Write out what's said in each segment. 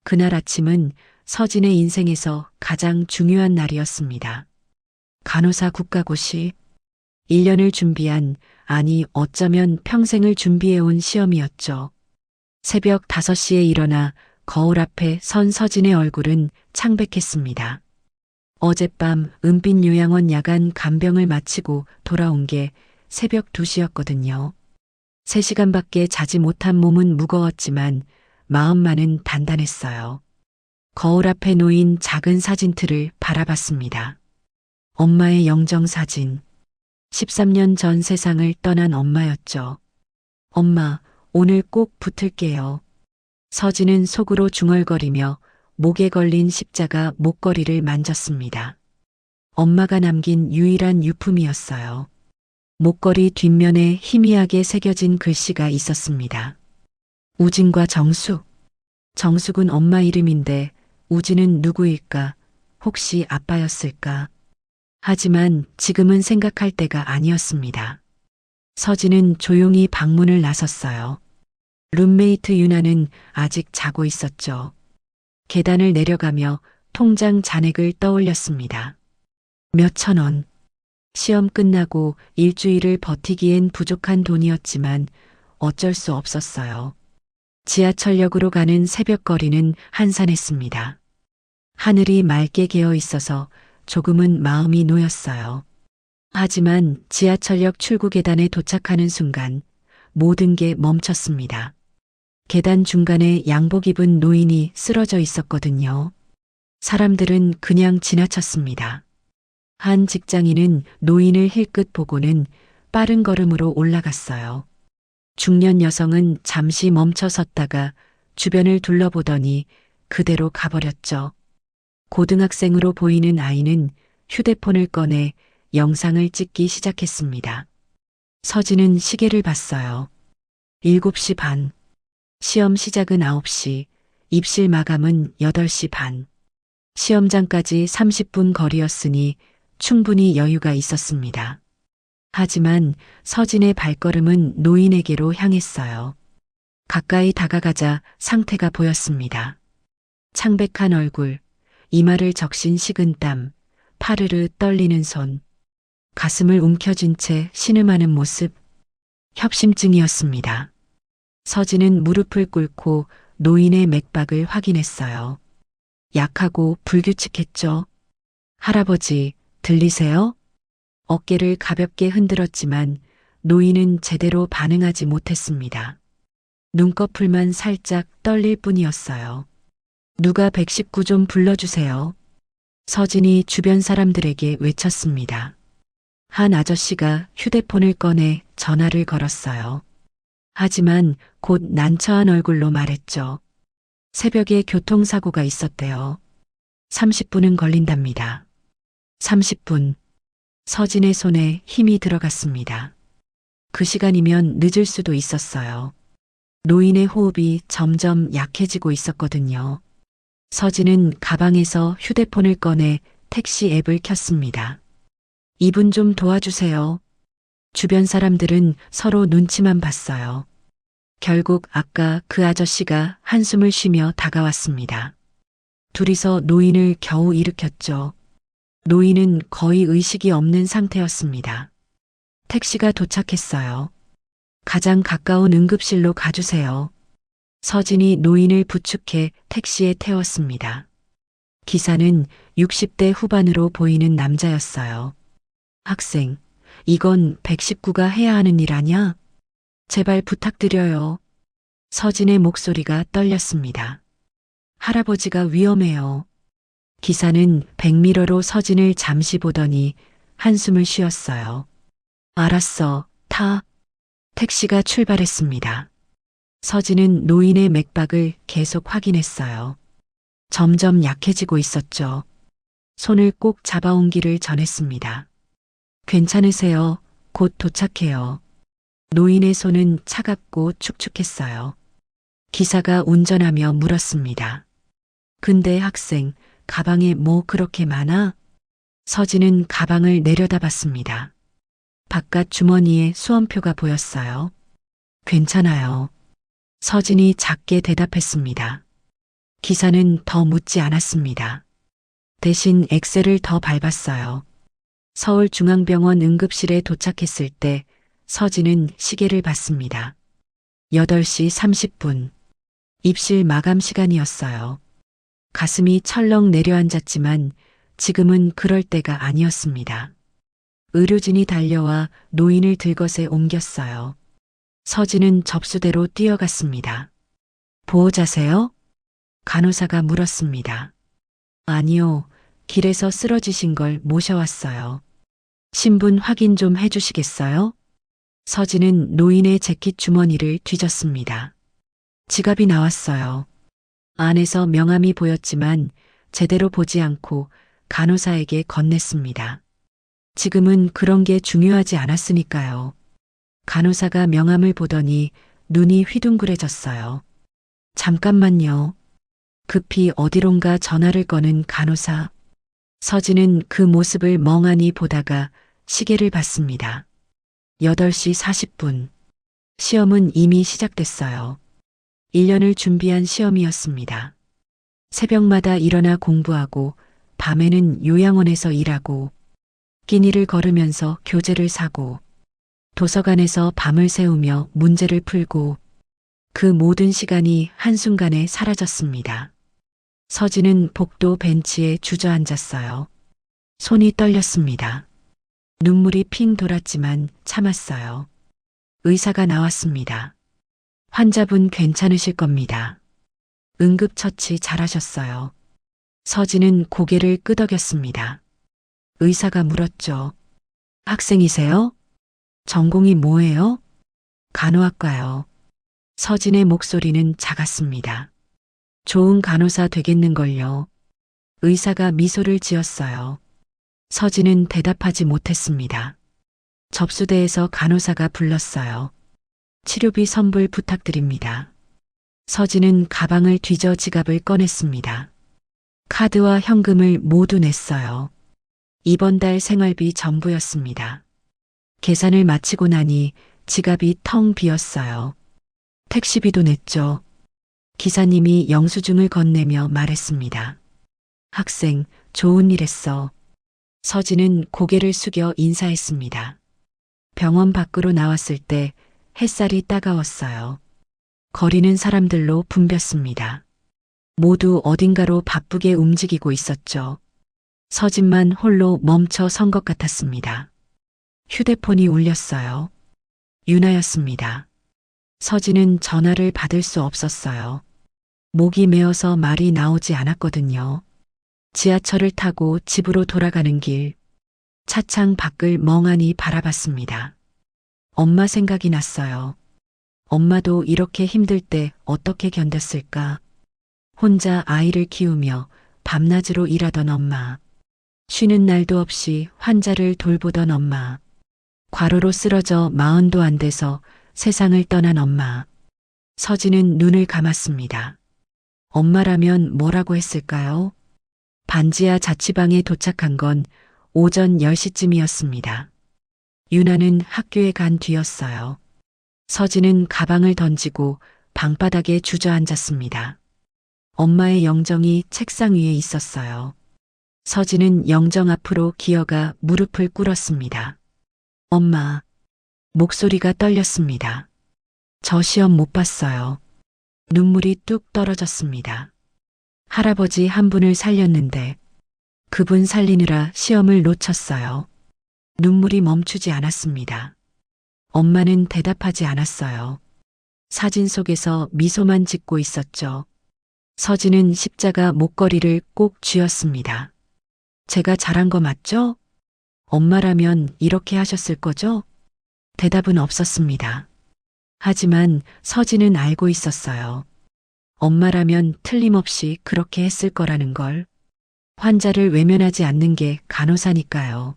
그날 아침은 서진의 인생에서 가장 중요한 날이었습니다. 간호사 국가고시 1년을 준비한, 아니 어쩌면 평생을 준비해온 시험이었죠. 새벽 5시에 일어나 거울 앞에 선 서진의 얼굴은 창백했습니다. 어젯밤 은빛 요양원 야간 간병을 마치고 돌아온 게 새벽 2시였거든요. 3시간밖에 자지 못한 몸은 무거웠지만 마음만은 단단했어요. 거울 앞에 놓인 작은 사진틀을 바라봤습니다. 엄마의 영정사진. 13년 전 세상을 떠난 엄마였죠. 엄마, 오늘 꼭 붙을게요. 서진은 속으로 중얼거리며 목에 걸린 십자가 목걸이를 만졌습니다. 엄마가 남긴 유일한 유품이었어요. 목걸이 뒷면에 희미하게 새겨진 글씨가 있었습니다. 우진과 정숙. 정숙은 엄마 이름인데 우진은 누구일까? 혹시 아빠였을까? 하지만 지금은 생각할 때가 아니었습니다. 서진은 조용히 방문을 나섰어요. 룸메이트 유나는 아직 자고 있었죠. 계단을 내려가며 통장 잔액을 떠올렸습니다. 몇천 원. 시험 끝나고 일주일을 버티기엔 부족한 돈이었지만 어쩔 수 없었어요. 지하철역으로 가는 새벽거리는 한산했습니다. 하늘이 맑게 개어 있어서 조금은 마음이 놓였어요. 하지만 지하철역 출구 계단에 도착하는 순간 모든 게 멈췄습니다. 계단 중간에 양복 입은 노인이 쓰러져 있었거든요. 사람들은 그냥 지나쳤습니다. 한 직장인은 노인을 힐끗 보고는 빠른 걸음으로 올라갔어요. 중년 여성은 잠시 멈춰 섰다가 주변을 둘러보더니 그대로 가버렸죠. 고등학생으로 보이는 아이는 휴대폰을 꺼내 영상을 찍기 시작했습니다. 서진은 시계를 봤어요. 7시 반. 시험 시작은 9시, 입실 마감은 8시 반. 시험장까지 30분 거리였으니 충분히 여유가 있었습니다. 하지만 서진의 발걸음은 노인에게로 향했어요. 가까이 다가가자 상태가 보였습니다. 창백한 얼굴, 이마를 적신 식은땀, 파르르 떨리는 손, 가슴을 움켜쥔 채 신음하는 모습, 협심증이었습니다. 서진은 무릎을 꿇고 노인의 맥박을 확인했어요. 약하고 불규칙했죠. 할아버지, 들리세요? 어깨를 가볍게 흔들었지만 노인은 제대로 반응하지 못했습니다. 눈꺼풀만 살짝 떨릴 뿐이었어요. 누가 119 좀 불러주세요. 서진이 주변 사람들에게 외쳤습니다. 한 아저씨가 휴대폰을 꺼내 전화를 걸었어요. 하지만 곧 난처한 얼굴로 말했죠. 새벽에 교통사고가 있었대요. 30분은 걸린답니다. 30분. 서진의 손에 힘이 들어갔습니다. 그 시간이면 늦을 수도 있었어요. 노인의 호흡이 점점 약해지고 있었거든요. 서진은 가방에서 휴대폰을 꺼내 택시 앱을 켰습니다. 이분 좀 도와주세요. 주변 사람들은 서로 눈치만 봤어요. 결국 아까 그 아저씨가 한숨을 쉬며 다가왔습니다. 둘이서 노인을 겨우 일으켰죠. 노인은 거의 의식이 없는 상태였습니다. 택시가 도착했어요. 가장 가까운 응급실로 가주세요. 서진이 노인을 부축해 택시에 태웠습니다. 기사는 60대 후반으로 보이는 남자였어요. 학생, 이건 119가 해야 하는 일 아냐? 제발 부탁드려요. 서진의 목소리가 떨렸습니다. 할아버지가 위험해요. 기사는 백미러로 서진을 잠시 보더니 한숨을 쉬었어요. 알았어, 타. 택시가 출발했습니다. 서진은 노인의 맥박을 계속 확인했어요. 점점 약해지고 있었죠. 손을 꼭 잡아온기를 전했습니다. 괜찮으세요? 곧 도착해요. 노인의 손은 차갑고 축축했어요. 기사가 운전하며 물었습니다. 근데 학생, 가방에 뭐 그렇게 많아? 서진은 가방을 내려다봤습니다. 바깥 주머니에 수험표가 보였어요. 괜찮아요. 서진이 작게 대답했습니다. 기사는 더 묻지 않았습니다. 대신 엑셀을 더 밟았어요. 서울중앙병원 응급실에 도착했을 때 서진은 시계를 봤습니다. 8시 30분. 입실 마감 시간이었어요. 가슴이 철렁 내려앉았지만 지금은 그럴 때가 아니었습니다. 의료진이 달려와 노인을 들것에 옮겼어요. 서진은 접수대로 뛰어갔습니다. 보호자세요? 간호사가 물었습니다. 아니요, 길에서 쓰러지신 걸 모셔왔어요. 신분 확인 좀 해주시겠어요? 서진은 노인의 재킷 주머니를 뒤졌습니다. 지갑이 나왔어요. 안에서 명함이 보였지만 제대로 보지 않고 간호사에게 건넸습니다. 지금은 그런 게 중요하지 않았으니까요. 간호사가 명함을 보더니 눈이 휘둥그레졌어요. 잠깐만요. 급히 어디론가 전화를 거는 간호사. 서진은 그 모습을 멍하니 보다가 시계를 봤습니다. 8시 40분. 시험은 이미 시작됐어요. 1년을 준비한 시험이었습니다. 새벽마다 일어나 공부하고 밤에는 요양원에서 일하고 끼니를 걸으면서 교재를 사고 도서관에서 밤을 새우며 문제를 풀고 그 모든 시간이 한순간에 사라졌습니다. 서진은 복도 벤치에 주저앉았어요. 손이 떨렸습니다. 눈물이 핑 돌았지만 참았어요. 의사가 나왔습니다. 환자분 괜찮으실 겁니다. 응급처치 잘하셨어요. 서진은 고개를 끄덕였습니다. 의사가 물었죠. 학생이세요? 전공이 뭐예요? 간호학과요. 서진의 목소리는 작았습니다. 좋은 간호사 되겠는걸요. 의사가 미소를 지었어요. 서진은 대답하지 못했습니다. 접수대에서 간호사가 불렀어요. 치료비 선불 부탁드립니다. 서진은 가방을 뒤져 지갑을 꺼냈습니다. 카드와 현금을 모두 냈어요. 이번 달 생활비 전부였습니다. 계산을 마치고 나니 지갑이 텅 비었어요. 택시비도 냈죠. 기사님이 영수증을 건네며 말했습니다. 학생, 좋은 일 했어. 서진은 고개를 숙여 인사했습니다. 병원 밖으로 나왔을 때 햇살이 따가웠어요. 거리는 사람들로 붐볐습니다. 모두 어딘가로 바쁘게 움직이고 있었죠. 서진만 홀로 멈춰 선 것 같았습니다. 휴대폰이 울렸어요. 유나였습니다. 서진은 전화를 받을 수 없었어요. 목이 메어서 말이 나오지 않았거든요. 지하철을 타고 집으로 돌아가는 길, 차창 밖을 멍하니 바라봤습니다. 엄마 생각이 났어요. 엄마도 이렇게 힘들 때 어떻게 견뎠을까? 혼자 아이를 키우며 밤낮으로 일하던 엄마. 쉬는 날도 없이 환자를 돌보던 엄마. 과로로 쓰러져 40도 안 돼서 세상을 떠난 엄마. 서진은 눈을 감았습니다. 엄마라면 뭐라고 했을까요? 반지하 자취방에 도착한 건 오전 10시쯤이었습니다. 유나는 학교에 간 뒤였어요. 서진은 가방을 던지고 방바닥에 주저앉았습니다. 엄마의 영정이 책상 위에 있었어요. 서진은 영정 앞으로 기어가 무릎을 꿇었습니다. 엄마. 목소리가 떨렸습니다. 저 시험 못 봤어요. 눈물이 뚝 떨어졌습니다. 할아버지 한 분을 살렸는데 그분 살리느라 시험을 놓쳤어요. 눈물이 멈추지 않았습니다. 엄마는 대답하지 않았어요. 사진 속에서 미소만 짓고 있었죠. 서진은 십자가 목걸이를 꼭 쥐었습니다. 제가 잘한 거 맞죠? 엄마라면 이렇게 하셨을 거죠? 대답은 없었습니다. 하지만 서진은 알고 있었어요. 엄마라면 틀림없이 그렇게 했을 거라는 걸. 환자를 외면하지 않는 게 간호사니까요.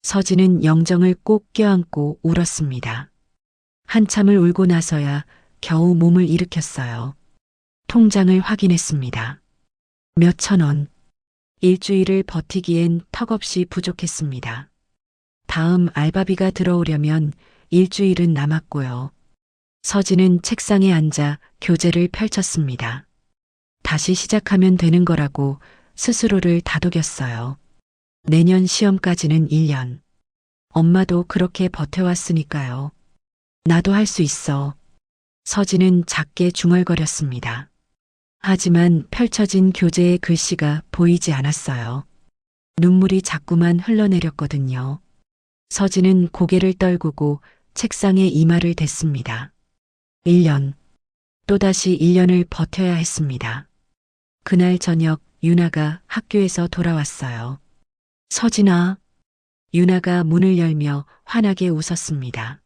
서진은 영정을 꼭 껴안고 울었습니다. 한참을 울고 나서야 겨우 몸을 일으켰어요. 통장을 확인했습니다. 몇천 원. 일주일을 버티기엔 턱없이 부족했습니다. 다음 알바비가 들어오려면 일주일은 남았고요. 서진은 책상에 앉아 교재를 펼쳤습니다. 다시 시작하면 되는 거라고 스스로를 다독였어요. 내년 시험까지는 1년. 엄마도 그렇게 버텨왔으니까요. 나도 할 수 있어. 서진은 작게 중얼거렸습니다. 하지만 펼쳐진 교재의 글씨가 보이지 않았어요. 눈물이 자꾸만 흘러내렸거든요. 서진은 고개를 떨구고 책상에 이마를 댔습니다. 1년. 또다시 1년을 버텨야 했습니다. 그날 저녁 유나가 학교에서 돌아왔어요. 서진아. 유나가 문을 열며 환하게 웃었습니다.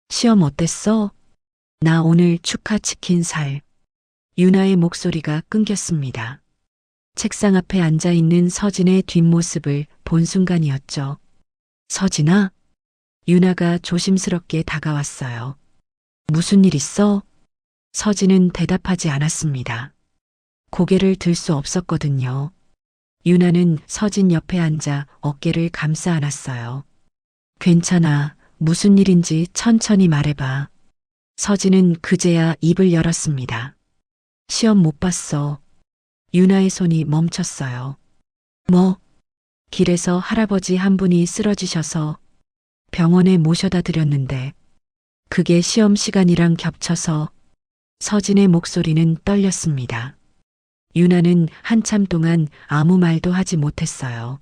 시험 어땠어? 나 오늘 축하 치킨 살. 유나의 목소리가 끊겼습니다. 책상 앞에 앉아 있는 서진의 뒷모습을 본 순간이었죠. 서진아? 유나가 조심스럽게 다가왔어요. 무슨 일 있어? 서진은 대답하지 않았습니다. 고개를 들 수 없었거든요. 유나는 서진 옆에 앉아 어깨를 감싸 안았어요. 괜찮아. 무슨 일인지 천천히 말해봐. 서진은 그제야 입을 열었습니다. 시험 못 봤어. 유나의 손이 멈췄어요. 뭐? 길에서 할아버지 한 분이 쓰러지셔서 병원에 모셔다 드렸는데 그게 시험 시간이랑 겹쳐서. 서진의 목소리는 떨렸습니다. 유나는 한참 동안 아무 말도 하지 못했어요.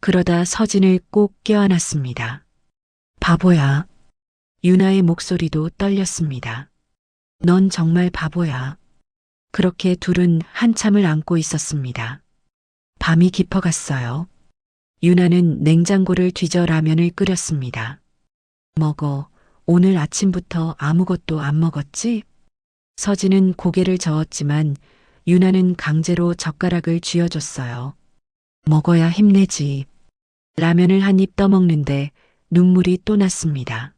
그러다 서진을 꼭 껴안았습니다. 바보야. 유나의 목소리도 떨렸습니다. 넌 정말 바보야. 그렇게 둘은 한참을 안고 있었습니다. 밤이 깊어갔어요. 유나는 냉장고를 뒤져 라면을 끓였습니다. 먹어. 오늘 아침부터 아무것도 안 먹었지? 서진은 고개를 저었지만 유나는 강제로 젓가락을 쥐어줬어요. 먹어야 힘내지. 라면을 한 입 떠먹는데 눈물이 또 났습니다.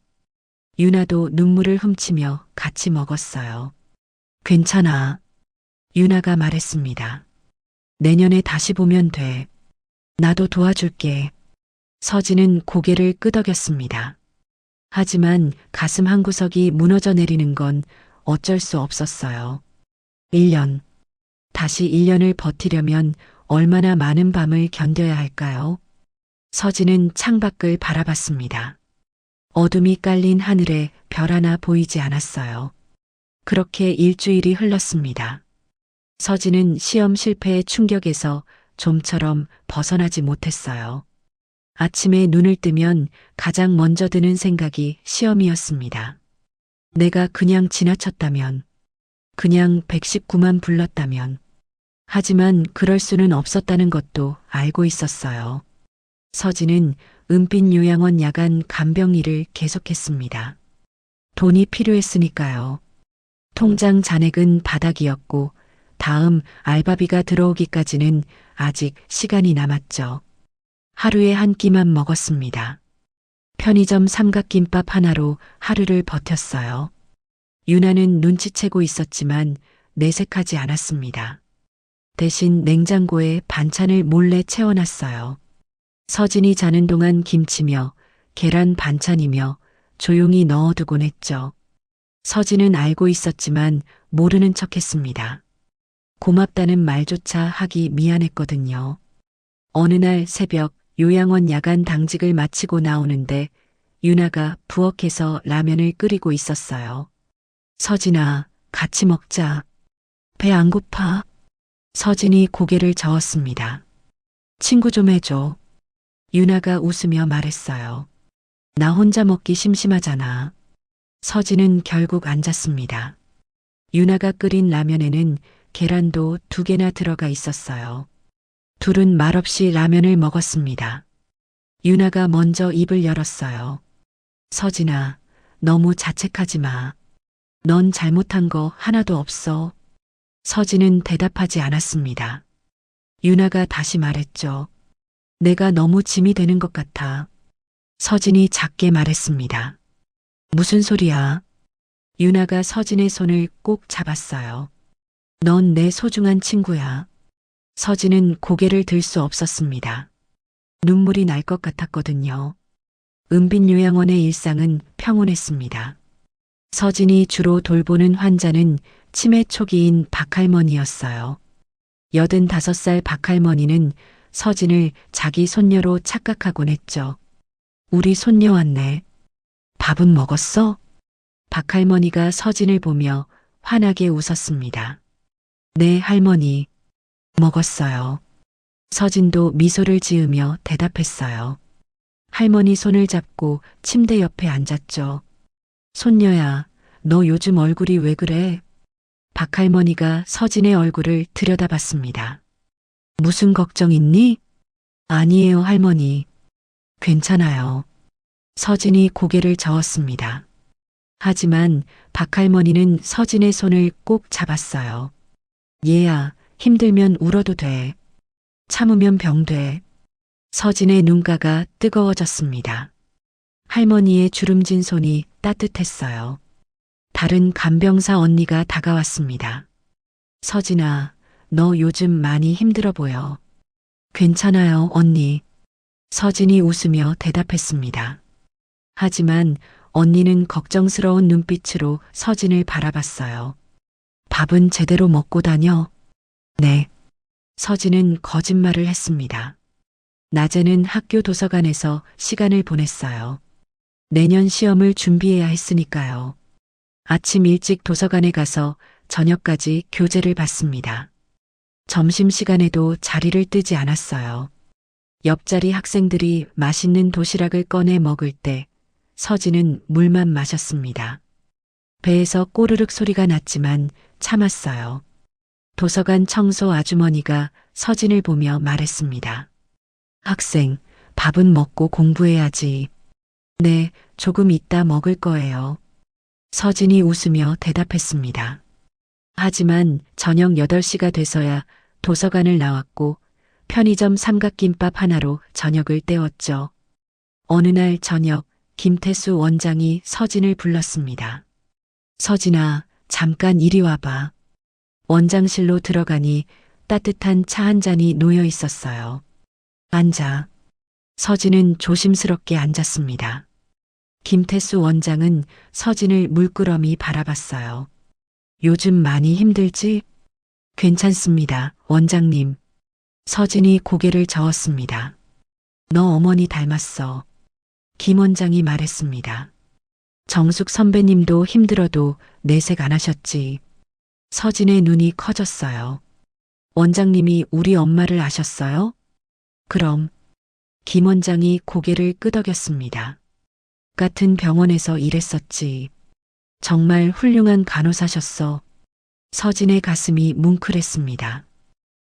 유나도 눈물을 훔치며 같이 먹었어요. 괜찮아. 유나가 말했습니다. 내년에 다시 보면 돼. 나도 도와줄게. 서진은 고개를 끄덕였습니다. 하지만 가슴 한구석이 무너져 내리는 건 어쩔 수 없었어요. 1년. 다시 1년을 버티려면 얼마나 많은 밤을 견뎌야 할까요? 서진은 창밖을 바라봤습니다. 어둠이 깔린 하늘에 별 하나 보이지 않았어요. 그렇게 일주일이 흘렀습니다. 서진은 시험 실패의 충격에서 좀처럼 벗어나지 못했어요. 아침에 눈을 뜨면 가장 먼저 드는 생각이 시험이었습니다. 내가 그냥 지나쳤다면, 그냥 119만 불렀다면. 하지만 그럴 수는 없었다는 것도 알고 있었어요. 서진은 은빛 요양원 야간 간병 일을 계속했습니다. 돈이 필요했으니까요. 통장 잔액은 바닥이었고 다음 알바비가 들어오기까지는 아직 시간이 남았죠. 하루에 한 끼만 먹었습니다. 편의점 삼각김밥 하나로 하루를 버텼어요. 유나는 눈치채고 있었지만 내색하지 않았습니다. 대신 냉장고에 반찬을 몰래 채워놨어요. 서진이 자는 동안 김치며 계란 반찬이며 조용히 넣어두곤 했죠. 서진은 알고 있었지만 모르는 척했습니다. 고맙다는 말조차 하기 미안했거든요. 어느 날 새벽 요양원 야간 당직을 마치고 나오는데 유나가 부엌에서 라면을 끓이고 있었어요. 서진아, 같이 먹자. 배 안 고파? 서진이 고개를 저었습니다. 친구 좀 해줘. 유나가 웃으며 말했어요. 나 혼자 먹기 심심하잖아. 서진은 결국 앉았습니다. 유나가 끓인 라면에는 계란도 2개나 들어가 있었어요. 둘은 말없이 라면을 먹었습니다. 유나가 먼저 입을 열었어요. 서진아, 너무 자책하지 마. 넌 잘못한 거 하나도 없어. 서진은 대답하지 않았습니다. 유나가 다시 말했죠. 내가 너무 짐이 되는 것 같아. 서진이 작게 말했습니다. 무슨 소리야? 유나가 서진의 손을 꼭 잡았어요. 넌 내 소중한 친구야. 서진은 고개를 들 수 없었습니다. 눈물이 날 것 같았거든요. 은빛 요양원의 일상은 평온했습니다. 서진이 주로 돌보는 환자는 치매 초기인 박할머니였어요. 85살 박할머니는 서진을 자기 손녀로 착각하곤 했죠. 우리 손녀 왔네. 밥은 먹었어? 박할머니가 서진을 보며 환하게 웃었습니다. 네, 할머니. 먹었어요. 서진도 미소를 지으며 대답했어요. 할머니 손을 잡고 침대 옆에 앉았죠. 손녀야, 너 요즘 얼굴이 왜 그래? 박할머니가 서진의 얼굴을 들여다봤습니다. 무슨 걱정 있니? 아니에요, 할머니. 괜찮아요. 서진이 고개를 저었습니다. 하지만 박할머니는 서진의 손을 꼭 잡았어요. 얘야, 힘들면 울어도 돼. 참으면 병돼. 서진의 눈가가 뜨거워졌습니다. 할머니의 주름진 손이 따뜻했어요. 다른 간병사 언니가 다가왔습니다. 서진아, 너 요즘 많이 힘들어 보여. 괜찮아요, 언니. 서진이 웃으며 대답했습니다. 하지만 언니는 걱정스러운 눈빛으로 서진을 바라봤어요. 밥은 제대로 먹고 다녀? 네. 서진은 거짓말을 했습니다. 낮에는 학교 도서관에서 시간을 보냈어요. 내년 시험을 준비해야 했으니까요. 아침 일찍 도서관에 가서 저녁까지 교재를 봤습니다. 점심시간에도 자리를 뜨지 않았어요. 옆자리 학생들이 맛있는 도시락을 꺼내 먹을 때 서진은 물만 마셨습니다. 배에서 꼬르륵 소리가 났지만 참았어요. 도서관 청소 아주머니가 서진을 보며 말했습니다. 학생, 밥은 먹고 공부해야지. 네, 조금 이따 먹을 거예요. 서진이 웃으며 대답했습니다. 하지만 저녁 8시가 돼서야 도서관을 나왔고 편의점 삼각김밥 하나로 저녁을 때웠죠. 어느 날 저녁 김태수 원장이 서진을 불렀습니다. 서진아, 잠깐 이리 와봐. 원장실로 들어가니 따뜻한 차 한 잔이 놓여 있었어요. 앉아. 서진은 조심스럽게 앉았습니다. 김태수 원장은 서진을 물끄러미 바라봤어요. 요즘 많이 힘들지? 괜찮습니다, 원장님. 서진이 고개를 저었습니다. 너 어머니 닮았어. 김 원장이 말했습니다. 정숙 선배님도 힘들어도 내색 안 하셨지. 서진의 눈이 커졌어요. 원장님이 우리 엄마를 아셨어요? 그럼. 김 원장이 고개를 끄덕였습니다. 같은 병원에서 일했었지. 정말 훌륭한 간호사셨어. 서진의 가슴이 뭉클했습니다.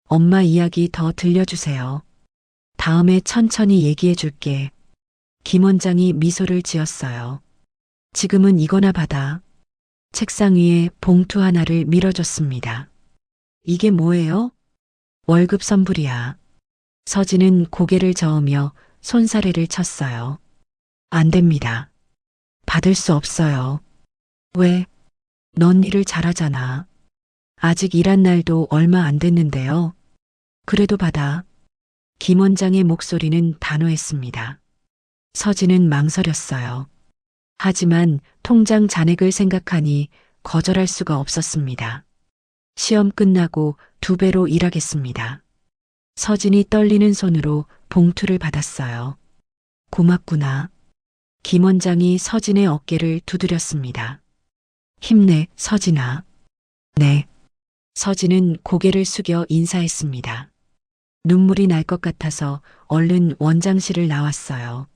엄마 이야기 더 들려주세요. 다음에 천천히 얘기해 줄게. 김 원장이 미소를 지었어요. 지금은 이거나 받아. 책상 위에 봉투 하나를 밀어줬습니다. 이게 뭐예요? 월급 선불이야. 서진은 고개를 저으며 손사래를 쳤어요. 안 됩니다. 받을 수 없어요. 왜? 넌 일을 잘하잖아. 아직 일한 날도 얼마 안 됐는데요. 그래도 받아. 김 원장의 목소리는 단호했습니다. 서진은 망설였어요. 하지만 통장 잔액을 생각하니 거절할 수가 없었습니다. 시험 끝나고 2배로 일하겠습니다. 서진이 떨리는 손으로 봉투를 받았어요. 고맙구나. 김 원장이 서진의 어깨를 두드렸습니다. 힘내, 서진아. 네. 서진은 고개를 숙여 인사했습니다. 눈물이 날 것 같아서 얼른 원장실을 나왔어요.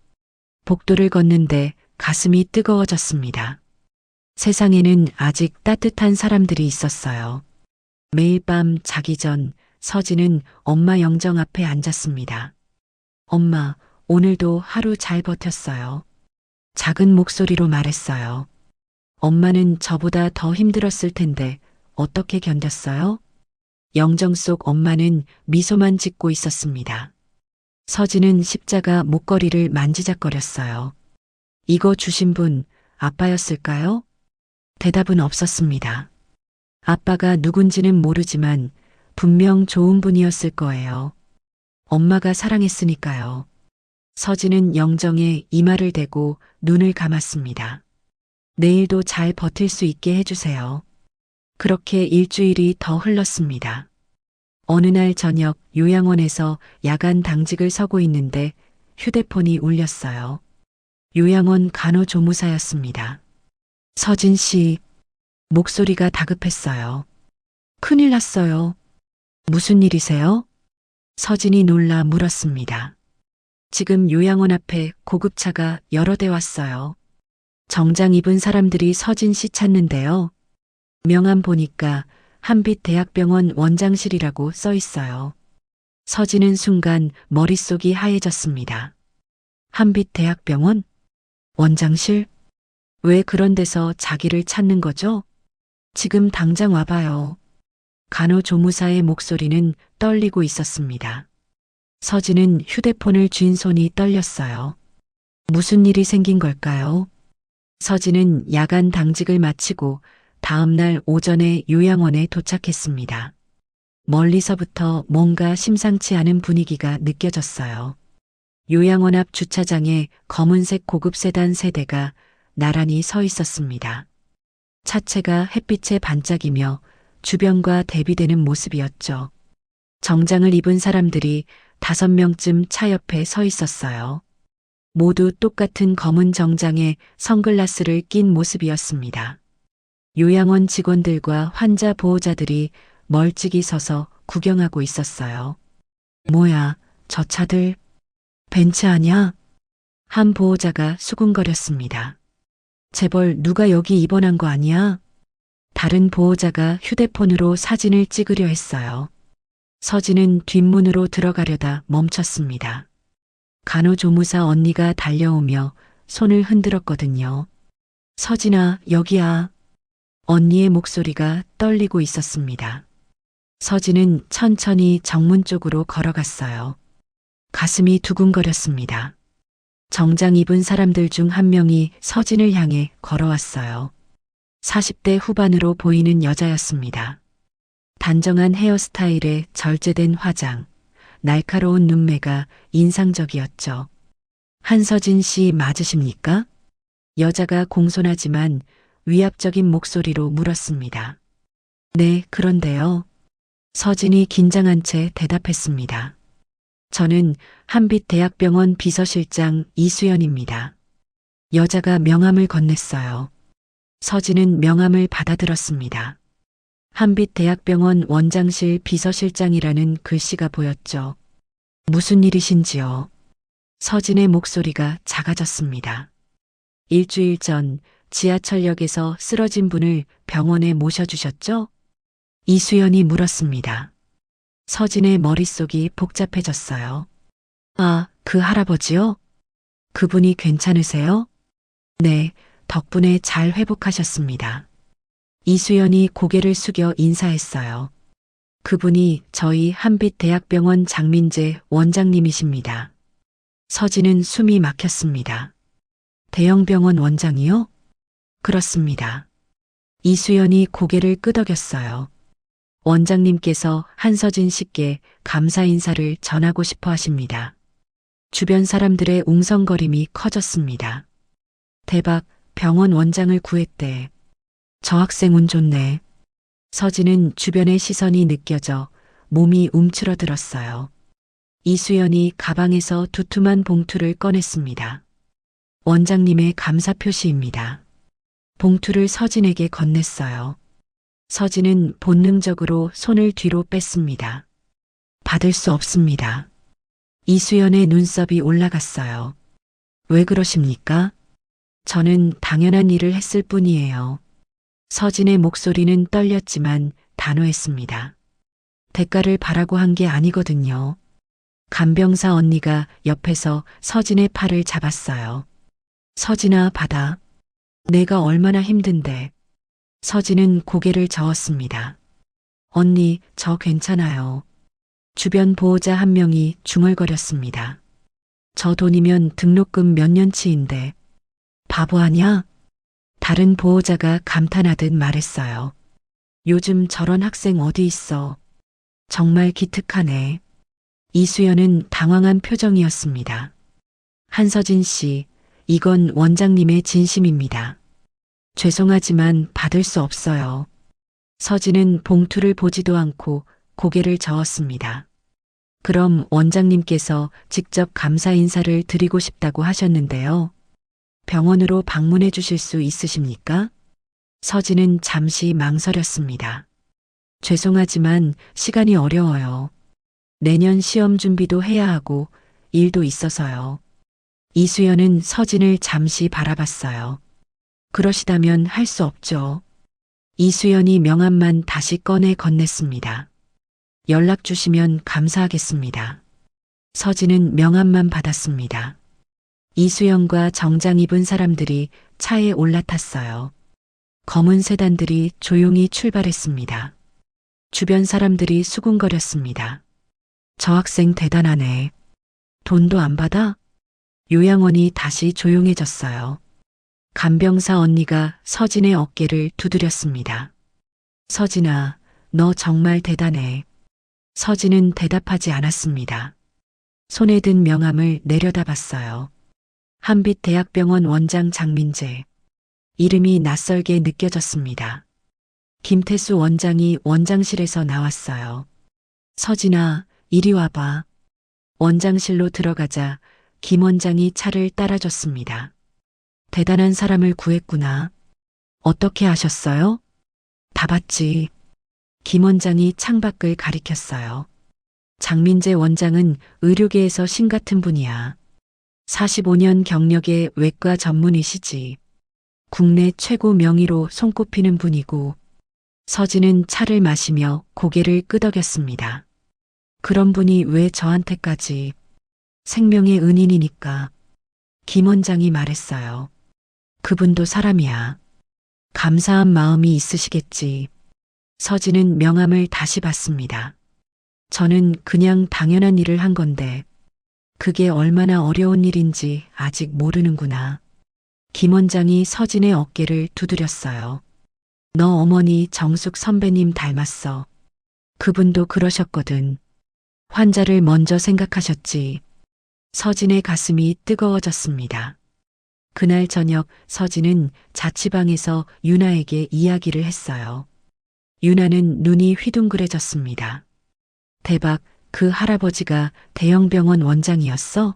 복도를 걷는데 가슴이 뜨거워졌습니다. 세상에는 아직 따뜻한 사람들이 있었어요. 매일 밤 자기 전 서진은 엄마 영정 앞에 앉았습니다. 엄마, 오늘도 하루 잘 버텼어요. 작은 목소리로 말했어요. 엄마는 저보다 더 힘들었을 텐데 어떻게 견뎠어요? 영정 속 엄마는 미소만 짓고 있었습니다. 서진은 십자가 목걸이를 만지작거렸어요. 이거 주신 분 아빠였을까요? 대답은 없었습니다. 아빠가 누군지는 모르지만 분명 좋은 분이었을 거예요. 엄마가 사랑했으니까요. 서진은 영정에 이마를 대고 눈을 감았습니다. 내일도 잘 버틸 수 있게 해주세요. 그렇게 일주일이 더 흘렀습니다. 어느 날 저녁 요양원에서 야간 당직을 서고 있는데 휴대폰이 울렸어요. 요양원 간호조무사였습니다. 서진 씨, 목소리가 다급했어요. 큰일 났어요. 무슨 일이세요? 서진이 놀라 물었습니다. 지금 요양원 앞에 고급차가 여러 대 왔어요. 정장 입은 사람들이 서진 씨 찾는데요. 명함 보니까 한빛대학병원 원장실이라고 써 있어요. 서진은 순간 머릿속이 하얘졌습니다. 한빛대학병원? 원장실? 왜 그런 데서 자기를 찾는 거죠? 지금 당장 와봐요. 간호조무사의 목소리는 떨리고 있었습니다. 서진은 휴대폰을 쥔 손이 떨렸어요. 무슨 일이 생긴 걸까요? 서진은 야간 당직을 마치고 다음 날 오전에 요양원에 도착했습니다. 멀리서부터 뭔가 심상치 않은 분위기가 느껴졌어요. 요양원 앞 주차장에 검은색 고급 세단 3대가 나란히 서 있었습니다. 차체가 햇빛에 반짝이며 주변과 대비되는 모습이었죠. 정장을 입은 사람들이 5명쯤 차 옆에 서 있었어요. 모두 똑같은 검은 정장에 선글라스를 낀 모습이었습니다. 요양원 직원들과 환자 보호자들이 멀찍이 서서 구경하고 있었어요. 뭐야, 저 차들 벤츠 아냐? 한 보호자가 수군거렸습니다. 재벌 누가 여기 입원한 거 아니야? 다른 보호자가 휴대폰으로 사진을 찍으려 했어요. 서진은 뒷문으로 들어가려다 멈췄습니다. 간호조무사 언니가 달려오며 손을 흔들었거든요. 서진아, 여기야. 언니의 목소리가 떨리고 있었습니다. 서진은 천천히 정문 쪽으로 걸어갔어요. 가슴이 두근거렸습니다. 정장 입은 사람들 중 한 명이 서진을 향해 걸어왔어요. 40대 후반으로 보이는 여자였습니다. 단정한 헤어스타일에 절제된 화장, 날카로운 눈매가 인상적이었죠. 한서진 씨 맞으십니까? 여자가 공손하지만 위압적인 목소리로 물었습니다. 네, 그런데요. 서진이 긴장한 채 대답했습니다. 저는 한빛대학병원 비서실장 이수연입니다. 여자가 명함을 건넸어요. 서진은 명함을 받아들었습니다. 한빛대학병원 원장실 비서실장이라는 글씨가 보였죠. 무슨 일이신지요? 서진의 목소리가 작아졌습니다. 일주일 전 지하철역에서 쓰러진 분을 병원에 모셔주셨죠? 이수연이 물었습니다. 서진의 머릿속이 복잡해졌어요. 아, 그 할아버지요? 그분이 괜찮으세요? 네, 덕분에 잘 회복하셨습니다. 이수연이 고개를 숙여 인사했어요. 그분이 저희 한빛대학병원 장민재 원장님이십니다. 서진은 숨이 막혔습니다. 대형병원 원장이요? 그렇습니다. 이수연이 고개를 끄덕였어요. 원장님께서 한서진 씨께 감사 인사를 전하고 싶어 하십니다. 주변 사람들의 웅성거림이 커졌습니다. 대박, 병원 원장을 구했대. 저 학생 운 좋네. 서진은 주변의 시선이 느껴져 몸이 움츠러들었어요. 이수연이 가방에서 두툼한 봉투를 꺼냈습니다. 원장님의 감사 표시입니다. 봉투를 서진에게 건넸어요. 서진은 본능적으로 손을 뒤로 뺐습니다. 받을 수 없습니다. 이수연의 눈썹이 올라갔어요. 왜 그러십니까? 저는 당연한 일을 했을 뿐이에요. 서진의 목소리는 떨렸지만 단호했습니다. 대가를 바라고 한 게 아니거든요. 간병사 언니가 옆에서 서진의 팔을 잡았어요. 서진아, 받아. 내가 얼마나 힘든데. 서진은 고개를 저었습니다. 언니, 저 괜찮아요. 주변 보호자 한 명이 중얼거렸습니다. 저 돈이면 등록금 몇 년치인데. 바보 아냐? 다른 보호자가 감탄하듯 말했어요. 요즘 저런 학생 어디 있어. 정말 기특하네. 이수연은 당황한 표정이었습니다. 한서진 씨, 이건 원장님의 진심입니다. 죄송하지만 받을 수 없어요. 서진은 봉투를 보지도 않고 고개를 저었습니다. 그럼 원장님께서 직접 감사 인사를 드리고 싶다고 하셨는데요. 병원으로 방문해 주실 수 있으십니까? 서진은 잠시 망설였습니다. 죄송하지만 시간이 어려워요. 내년 시험 준비도 해야 하고 일도 있어서요. 이수연은 서진을 잠시 바라봤어요. 그러시다면 할 수 없죠. 이수연이 명함만 다시 꺼내 건넸습니다. 연락 주시면 감사하겠습니다. 서진은 명함만 받았습니다. 이수연과 정장 입은 사람들이 차에 올라탔어요. 검은 세단들이 조용히 출발했습니다. 주변 사람들이 수군거렸습니다. 저 학생 대단하네. 돈도 안 받아? 요양원이 다시 조용해졌어요. 간병사 언니가 서진의 어깨를 두드렸습니다. 서진아, 너 정말 대단해. 서진은 대답하지 않았습니다. 손에 든 명함을 내려다봤어요. 한빛대학병원 원장 장민재. 이름이 낯설게 느껴졌습니다. 김태수 원장이 원장실에서 나왔어요. 서진아, 이리 와봐. 원장실로 들어가자 김 원장이 차를 따라줬습니다. 대단한 사람을 구했구나. 어떻게 하셨어요? 다 봤지. 김 원장이 창밖을 가리켰어요. 장민재 원장은 의료계에서 신 같은 분이야. 45년 경력의 외과 전문의시지. 국내 최고 명의로 손꼽히는 분이고. 서진은 차를 마시며 고개를 끄덕였습니다. 그런 분이 왜 저한테까지. 생명의 은인이니까. 김 원장이 말했어요. 그분도 사람이야. 감사한 마음이 있으시겠지. 서진은 명함을 다시 봤습니다. 저는 그냥 당연한 일을 한 건데 그게 얼마나 어려운 일인지 아직 모르는구나. 김 원장이 서진의 어깨를 두드렸어요. 너 어머니 정숙 선배님 닮았어. 그분도 그러셨거든. 환자를 먼저 생각하셨지. 서진의 가슴이 뜨거워졌습니다. 그날 저녁 서진은 자취방에서 유나에게 이야기를 했어요. 유나는 눈이 휘둥그레졌습니다. 대박, 그 할아버지가 대형병원 원장이었어?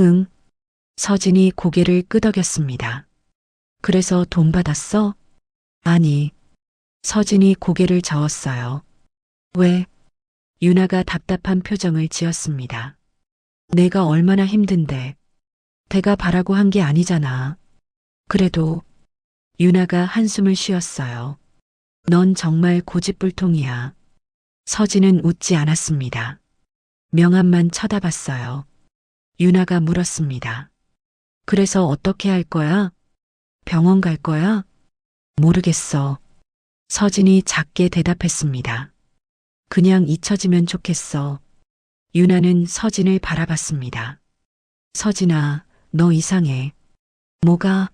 응. 서진이 고개를 끄덕였습니다. 그래서 돈 받았어? 아니. 서진이 고개를 저었어요. 왜? 유나가 답답한 표정을 지었습니다. 내가 얼마나 힘든데. 대가 바라고 한 게 아니잖아. 그래도 유나가 한숨을 쉬었어요. 넌 정말 고집불통이야. 서진은 웃지 않았습니다. 명함만 쳐다봤어요. 유나가 물었습니다. 그래서 어떻게 할 거야? 병원 갈 거야? 모르겠어. 서진이 작게 대답했습니다. 그냥 잊혀지면 좋겠어. 유나는 서진을 바라봤습니다. 서진아, 너 이상해. 뭐가?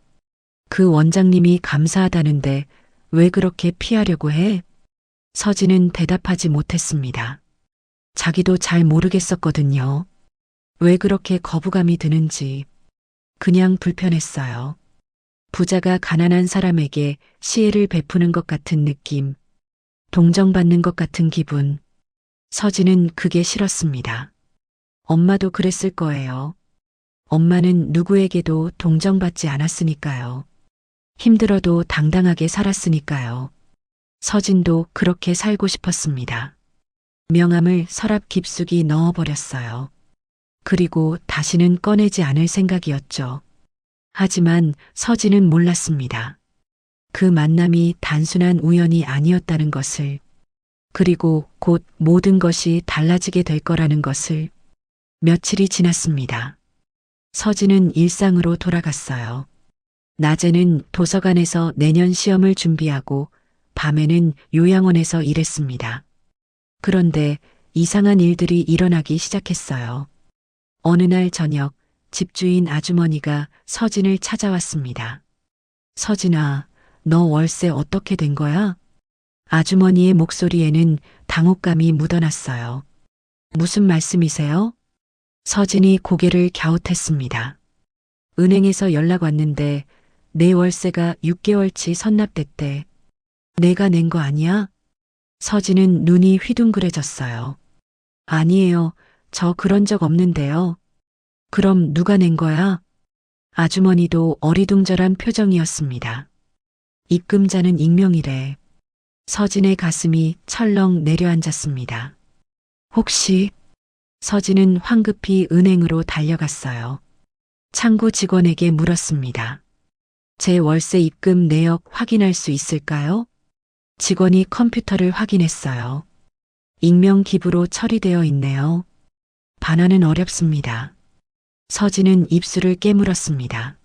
그 원장님이 감사하다는데 왜 그렇게 피하려고 해? 서진은 대답하지 못했습니다. 자기도 잘 모르겠었거든요. 왜 그렇게 거부감이 드는지. 그냥 불편했어요. 부자가 가난한 사람에게 시혜를 베푸는 것 같은 느낌. 동정받는 것 같은 기분. 서진은 그게 싫었습니다. 엄마도 그랬을 거예요. 엄마는 누구에게도 동정받지 않았으니까요. 힘들어도 당당하게 살았으니까요. 서진도 그렇게 살고 싶었습니다. 명함을 서랍 깊숙이 넣어버렸어요. 그리고 다시는 꺼내지 않을 생각이었죠. 하지만 서진은 몰랐습니다. 그 만남이 단순한 우연이 아니었다는 것을, 그리고 곧 모든 것이 달라지게 될 거라는 것을. 며칠이 지났습니다. 서진은 일상으로 돌아갔어요. 낮에는 도서관에서 내년 시험을 준비하고 밤에는 요양원에서 일했습니다. 그런데 이상한 일들이 일어나기 시작했어요. 어느 날 저녁 집주인 아주머니가 서진을 찾아왔습니다. 서진아, 너 월세 어떻게 된 거야? 아주머니의 목소리에는 당혹감이 묻어났어요. 무슨 말씀이세요? 서진이 고개를 갸웃했습니다. 은행에서 연락 왔는데 내 월세가 6개월치 선납됐대. 내가 낸 거 아니야? 서진은 눈이 휘둥그레졌어요. 아니에요. 저 그런 적 없는데요. 그럼 누가 낸 거야? 아주머니도 어리둥절한 표정이었습니다. 입금자는 익명이래. 서진의 가슴이 철렁 내려앉았습니다. 혹시 서진은 황급히 은행으로 달려갔어요. 창구 직원에게 물었습니다. 제 월세 입금 내역 확인할 수 있을까요? 직원이 컴퓨터를 확인했어요. 익명 기부로 처리되어 있네요. 반환은 어렵습니다. 서진은 입술을 깨물었습니다.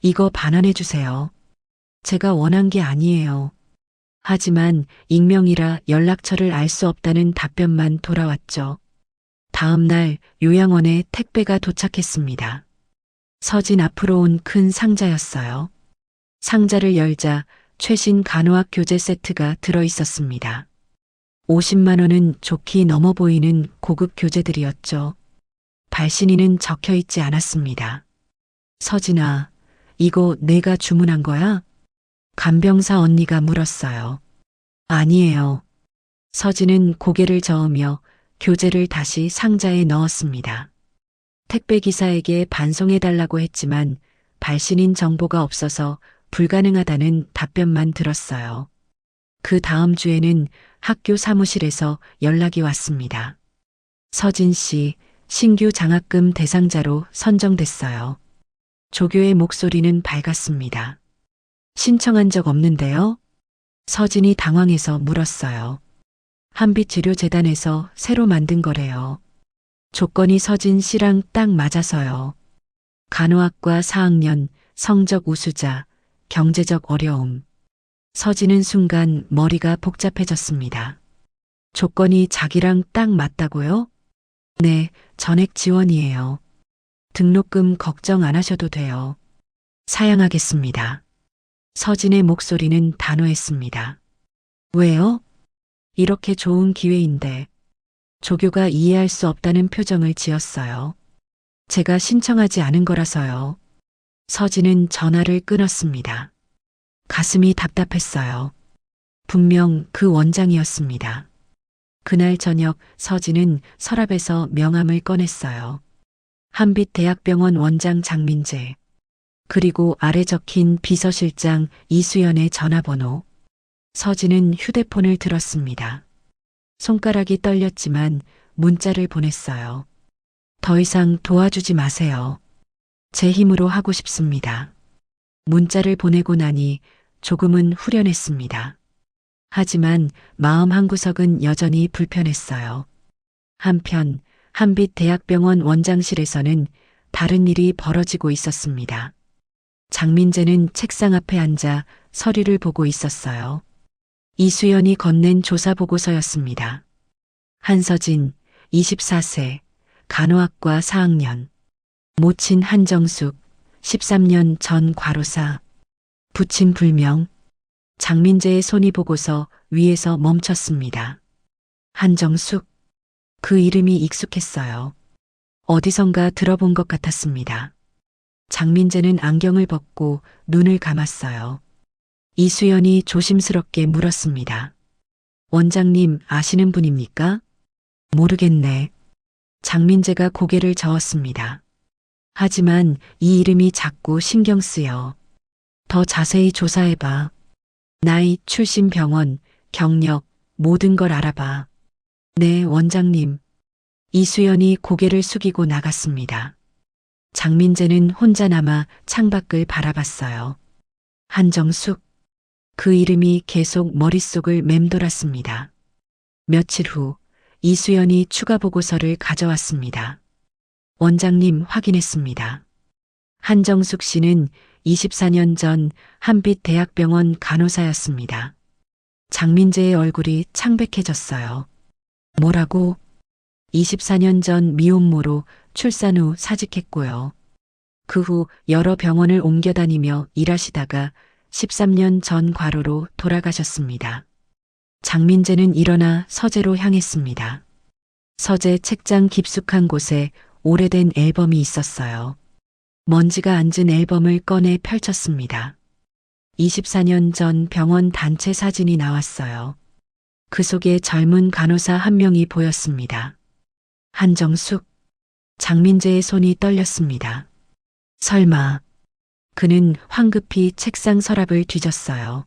이거 반환해 주세요. 제가 원한 게 아니에요. 하지만 익명이라 연락처를 알 수 없다는 답변만 돌아왔죠. 다음 날 요양원에 택배가 도착했습니다. 서진 앞으로 온 큰 상자였어요. 상자를 열자 최신 간호학 교재 세트가 들어 있었습니다. 50만 원은 좋게 넘어 보이는 고급 교재들이었죠. 발신인은 적혀 있지 않았습니다. 서진아, 이거 내가 주문한 거야? 간병사 언니가 물었어요. 아니에요. 서진은 고개를 저으며 교재를 다시 상자에 넣었습니다. 택배 기사에게 반송해달라고 했지만 발신인 정보가 없어서 불가능하다는 답변만 들었어요. 그 다음 주에는 학교 사무실에서 연락이 왔습니다. 서진 씨, 신규 장학금 대상자로 선정됐어요. 조교의 목소리는 밝았습니다. 신청한 적 없는데요? 서진이 당황해서 물었어요. 한빛치료재단에서 새로 만든 거래요. 조건이 서진 씨랑 딱 맞아서요. 간호학과 4학년, 성적 우수자, 경제적 어려움. 서진은 순간 머리가 복잡해졌습니다. 조건이 자기랑 딱 맞다고요? 네, 전액 지원이에요. 등록금 걱정 안 하셔도 돼요. 사양하겠습니다. 서진의 목소리는 단호했습니다. 왜요? 이렇게 좋은 기회인데. 조교가 이해할 수 없다는 표정을 지었어요. 제가 신청하지 않은 거라서요. 서진은 전화를 끊었습니다. 가슴이 답답했어요. 분명 그 원장이었습니다. 그날 저녁 서진은 서랍에서 명함을 꺼냈어요. 한빛대학병원 원장 장민재. 그리고 아래 적힌 비서실장 이수연의 전화번호. 서진은 휴대폰을 들었습니다. 손가락이 떨렸지만 문자를 보냈어요. 더 이상 도와주지 마세요. 제 힘으로 하고 싶습니다. 문자를 보내고 나니 조금은 후련했습니다. 하지만 마음 한구석은 여전히 불편했어요. 한편 한빛대학병원 원장실에서는 다른 일이 벌어지고 있었습니다. 장민재는 책상 앞에 앉아 서류를 보고 있었어요. 이수연이 건넨 조사보고서였습니다. 한서진, 24세, 간호학과 4학년. 모친 한정숙, 13년 전 과로사. 부친 불명. 장민재의 손이 보고서 위에서 멈췄습니다. 한정숙. 그 이름이 익숙했어요. 어디선가 들어본 것 같았습니다. 장민재는 안경을 벗고 눈을 감았어요. 이수연이 조심스럽게 물었습니다. 원장님 아시는 분입니까? 모르겠네. 장민재가 고개를 저었습니다. 하지만 이 이름이 자꾸 신경 쓰여. 더 자세히 조사해봐. 나이, 출신 병원, 경력, 모든 걸 알아봐. 네, 원장님. 이수연이 고개를 숙이고 나갔습니다. 장민재는 혼자 남아 창밖을 바라봤어요. 한정숙. 그 이름이 계속 머릿속을 맴돌았습니다. 며칠 후 이수연이 추가 보고서를 가져왔습니다. 원장님 확인했습니다. 한정숙 씨는 24년 전 한빛대학병원 간호사였습니다. 장민재의 얼굴이 창백해졌어요. 뭐라고? 24년 전 미혼모로 출산 후 사직했고요. 그 후 여러 병원을 옮겨 다니며 일하시다가 13년 전 과로로 돌아가셨습니다. 장민재는 일어나 서재로 향했습니다. 서재 책장 깊숙한 곳에 오래된 앨범이 있었어요. 먼지가 앉은 앨범을 꺼내 펼쳤습니다. 24년 전 병원 단체 사진이 나왔어요. 그 속에 젊은 간호사 한 명이 보였습니다. 한정숙. 장민재의 손이 떨렸습니다. 설마. 그는 황급히 책상 서랍을 뒤졌어요.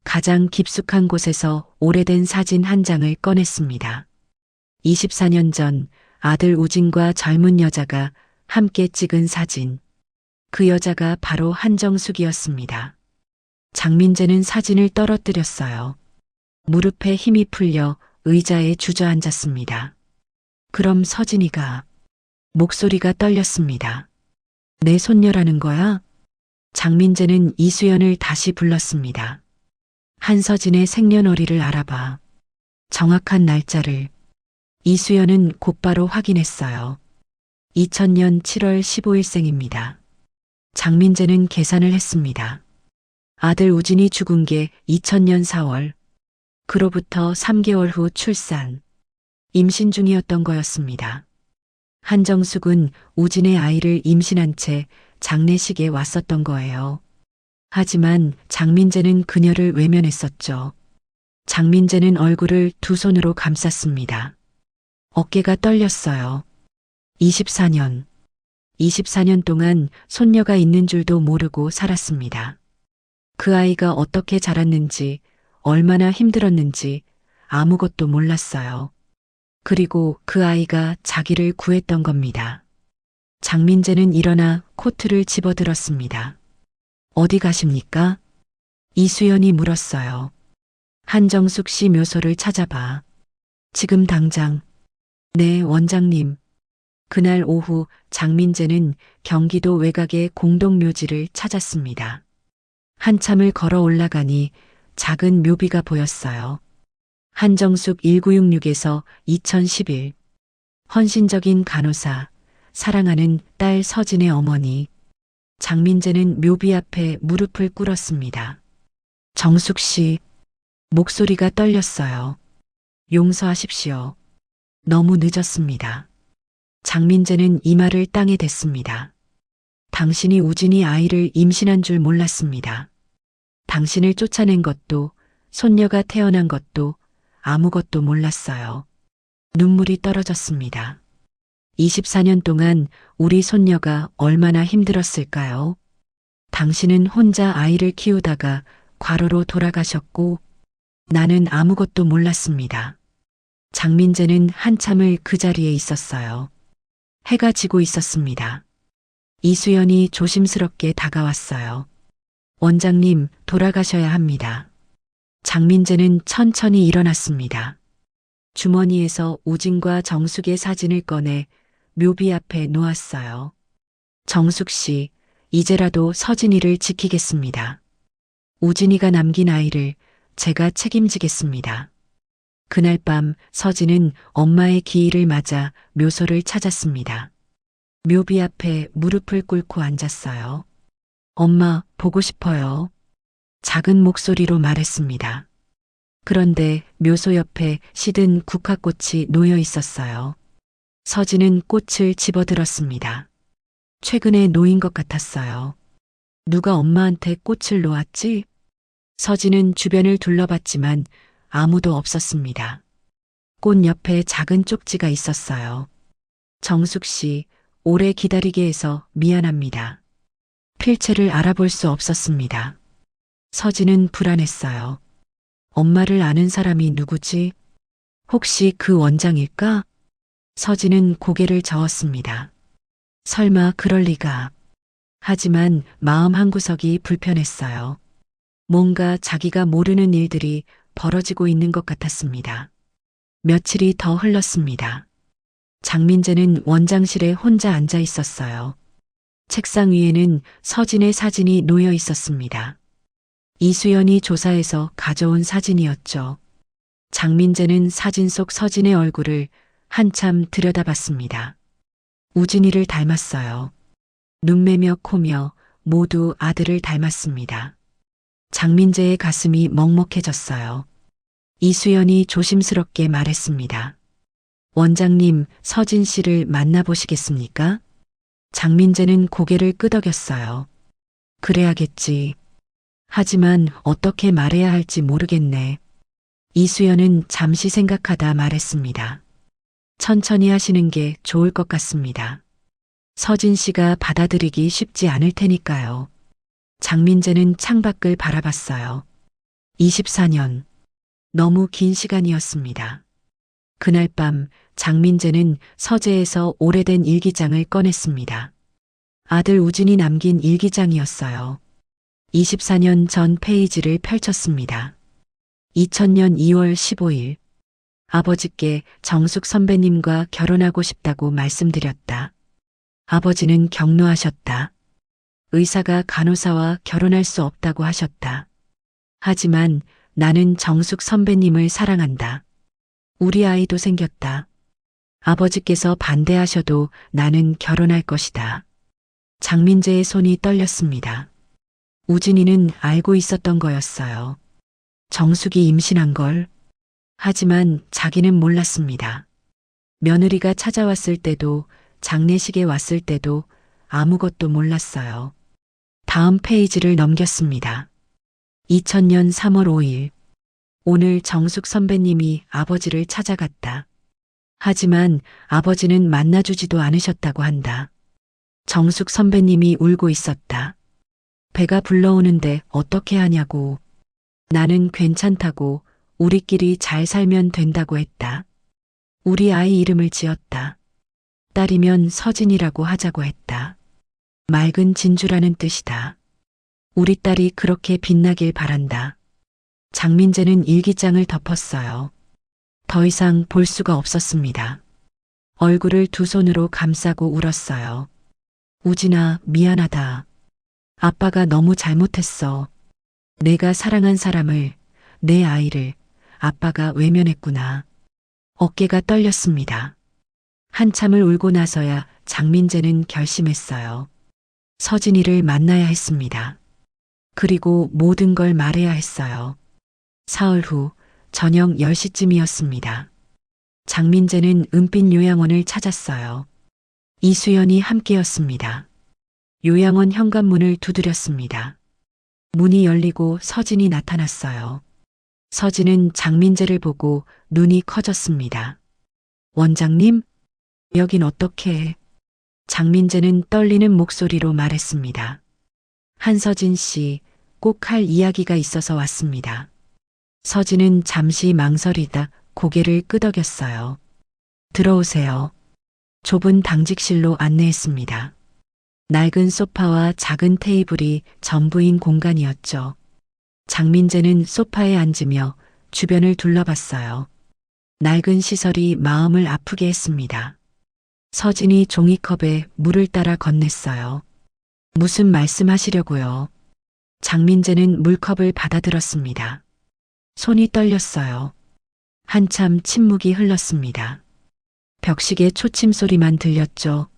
가장 깊숙한 곳에서 오래된 사진 한 장을 꺼냈습니다. 24년 전 아들 우진과 젊은 여자가 함께 찍은 사진. 그 여자가 바로 한정숙이었습니다. 장민재는 사진을 떨어뜨렸어요. 무릎에 힘이 풀려 의자에 주저앉았습니다. 그럼 서진이가. 목소리가 떨렸습니다. 내 손녀라는 거야? 장민재는 이수연을 다시 불렀습니다. 한서진의 생년월일을 알아봐. 정확한 날짜를. 이수연은 곧바로 확인했어요. 2000년 7월 15일생입니다. 장민재는 계산을 했습니다. 아들 우진이 죽은 게 2000년 4월. 그로부터 3개월 후 출산. 임신 중이었던 거였습니다. 한정숙은 우진의 아이를 임신한 채 장례식에 왔었던 거예요. 하지만 장민재는 그녀를 외면했었죠. 장민재는 얼굴을 두 손으로 감쌌습니다. 어깨가 떨렸어요. 24년. 24년 동안 손녀가 있는 줄도 모르고 살았습니다. 그 아이가 어떻게 자랐는지, 얼마나 힘들었는지 아무것도 몰랐어요. 그리고 그 아이가 자기를 구했던 겁니다. 장민재는 일어나 코트를 집어들었습니다. 어디 가십니까? 이수연이 물었어요. 한정숙 씨 묘소를 찾아봐. 지금 당장. 네, 원장님. 그날 오후 장민재는 경기도 외곽의 공동묘지를 찾았습니다. 한참을 걸어 올라가니 작은 묘비가 보였어요. 한정숙 1966에서 2011. 헌신적인 간호사, 사랑하는 딸 서진의 어머니. 장민재는 묘비 앞에 무릎을 꿇었습니다. 정숙 씨. 목소리가 떨렸어요. 용서하십시오. 너무 늦었습니다. 장민재는 이마를 땅에 댔습니다. 당신이 우진이 아이를 임신한 줄 몰랐습니다. 당신을 쫓아낸 것도, 손녀가 태어난 것도 아무것도 몰랐어요. 눈물이 떨어졌습니다. 24년 동안 우리 손녀가 얼마나 힘들었을까요? 당신은 혼자 아이를 키우다가 과로로 돌아가셨고, 나는 아무것도 몰랐습니다. 장민재는 한참을 그 자리에 있었어요. 해가 지고 있었습니다. 이수연이 조심스럽게 다가왔어요. 원장님, 돌아가셔야 합니다. 장민재는 천천히 일어났습니다. 주머니에서 우진과 정숙의 사진을 꺼내 묘비 앞에 놓았어요. 정숙 씨, 이제라도 서진이를 지키겠습니다. 우진이가 남긴 아이를 제가 책임지겠습니다. 그날 밤 서진은 엄마의 기일을 맞아 묘소를 찾았습니다. 묘비 앞에 무릎을 꿇고 앉았어요. 엄마, 보고 싶어요. 작은 목소리로 말했습니다. 그런데 묘소 옆에 시든 국화꽃이 놓여 있었어요. 서진은 꽃을 집어들었습니다. 최근에 놓인 것 같았어요. 누가 엄마한테 꽃을 놓았지? 서진은 주변을 둘러봤지만 아무도 없었습니다. 꽃 옆에 작은 쪽지가 있었어요. 정숙 씨, 오래 기다리게 해서 미안합니다. 필체를 알아볼 수 없었습니다. 서진은 불안했어요. 엄마를 아는 사람이 누구지? 혹시 그 원장일까? 서진은 고개를 저었습니다. 설마 그럴 리가. 하지만 마음 한구석이 불편했어요. 뭔가 자기가 모르는 일들이 벌어지고 있는 것 같았습니다. 며칠이 더 흘렀습니다. 장민재는 원장실에 혼자 앉아 있었어요. 책상 위에는 서진의 사진이 놓여 있었습니다. 이수연이 조사해서 가져온 사진이었죠. 장민재는 사진 속 서진의 얼굴을 한참 들여다봤습니다. 우진이를 닮았어요. 눈매며 코며 모두 아들을 닮았습니다. 장민재의 가슴이 먹먹해졌어요. 이수연이 조심스럽게 말했습니다. 원장님, 서진 씨를 만나보시겠습니까? 장민재는 고개를 끄덕였어요. 그래야겠지. 하지만 어떻게 말해야 할지 모르겠네. 이수연은 잠시 생각하다 말했습니다. 천천히 하시는 게 좋을 것 같습니다. 서진 씨가 받아들이기 쉽지 않을 테니까요. 장민재는 창밖을 바라봤어요. 24년. 너무 긴 시간이었습니다. 그날 밤 장민재는 서재에서 오래된 일기장을 꺼냈습니다. 아들 우진이 남긴 일기장이었어요. 24년 전 페이지를 펼쳤습니다. 2000년 2월 15일. 아버지께 정숙 선배님과 결혼하고 싶다고 말씀드렸다. 아버지는 격노하셨다. 의사가 간호사와 결혼할 수 없다고 하셨다. 하지만 나는 정숙 선배님을 사랑한다. 우리 아이도 생겼다. 아버지께서 반대하셔도 나는 결혼할 것이다. 장민재의 손이 떨렸습니다. 우진이는 알고 있었던 거였어요. 정숙이 임신한 걸. 하지만 자기는 몰랐습니다. 며느리가 찾아왔을 때도 장례식에 왔을 때도 아무것도 몰랐어요. 다음 페이지를 넘겼습니다. 2000년 3월 5일. 오늘 정숙 선배님이 아버지를 찾아갔다. 하지만 아버지는 만나주지도 않으셨다고 한다. 정숙 선배님이 울고 있었다. 배가 불러오는데 어떻게 하냐고. 나는 괜찮다고 우리끼리 잘 살면 된다고 했다. 우리 아이 이름을 지었다. 딸이면 서진이라고 하자고 했다. 맑은 진주라는 뜻이다. 우리 딸이 그렇게 빛나길 바란다. 장민재는 일기장을 덮었어요. 더 이상 볼 수가 없었습니다. 얼굴을 두 손으로 감싸고 울었어요. 우진아, 미안하다. 아빠가 너무 잘못했어. 내가 사랑한 사람을, 내 아이를 아빠가 외면했구나. 어깨가 떨렸습니다. 한참을 울고 나서야 장민재는 결심했어요. 서진이를 만나야 했습니다. 그리고 모든 걸 말해야 했어요. 사흘 후 저녁 10시쯤이었습니다. 장민재는 은빛 요양원을 찾았어요. 이수연이 함께였습니다. 요양원 현관문을 두드렸습니다. 문이 열리고 서진이 나타났어요. 서진은 장민재를 보고 눈이 커졌습니다. 원장님? 여긴 어떻게? 장민재는 떨리는 목소리로 말했습니다. 한서진 씨, 꼭 할 이야기가 있어서 왔습니다. 서진은 잠시 망설이다 고개를 끄덕였어요. 들어오세요. 좁은 당직실로 안내했습니다. 낡은 소파와 작은 테이블이 전부인 공간이었죠. 장민재는 소파에 앉으며 주변을 둘러봤어요. 낡은 시설이 마음을 아프게 했습니다. 서진이 종이컵에 물을 따라 건넸어요. 무슨 말씀하시려고요? 장민재는 물컵을 받아들었습니다. 손이 떨렸어요. 한참 침묵이 흘렀습니다. 벽시계 초침 소리만 들렸죠.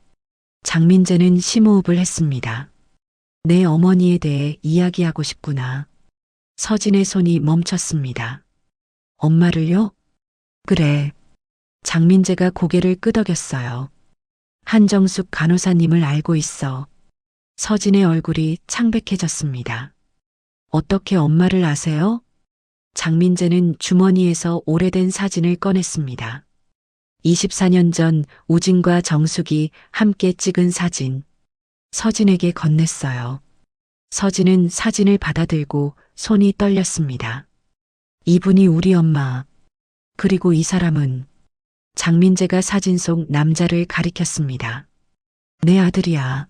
장민재는 심호흡을 했습니다. 내 어머니에 대해 이야기하고 싶구나. 서진의 손이 멈췄습니다. 엄마를요? 그래. 장민재가 고개를 끄덕였어요. 한정숙 간호사님을 알고 있어. 서진의 얼굴이 창백해졌습니다. 어떻게 엄마를 아세요? 장민재는 주머니에서 오래된 사진을 꺼냈습니다. 24년 전 우진과 정숙이 함께 찍은 사진. 서진에게 건넸어요. 서진은 사진을 받아들고 손이 떨렸습니다. 이분이 우리 엄마. 그리고 이 사람은 장민재가 사진 속 남자를 가리켰습니다. 내 아들이야.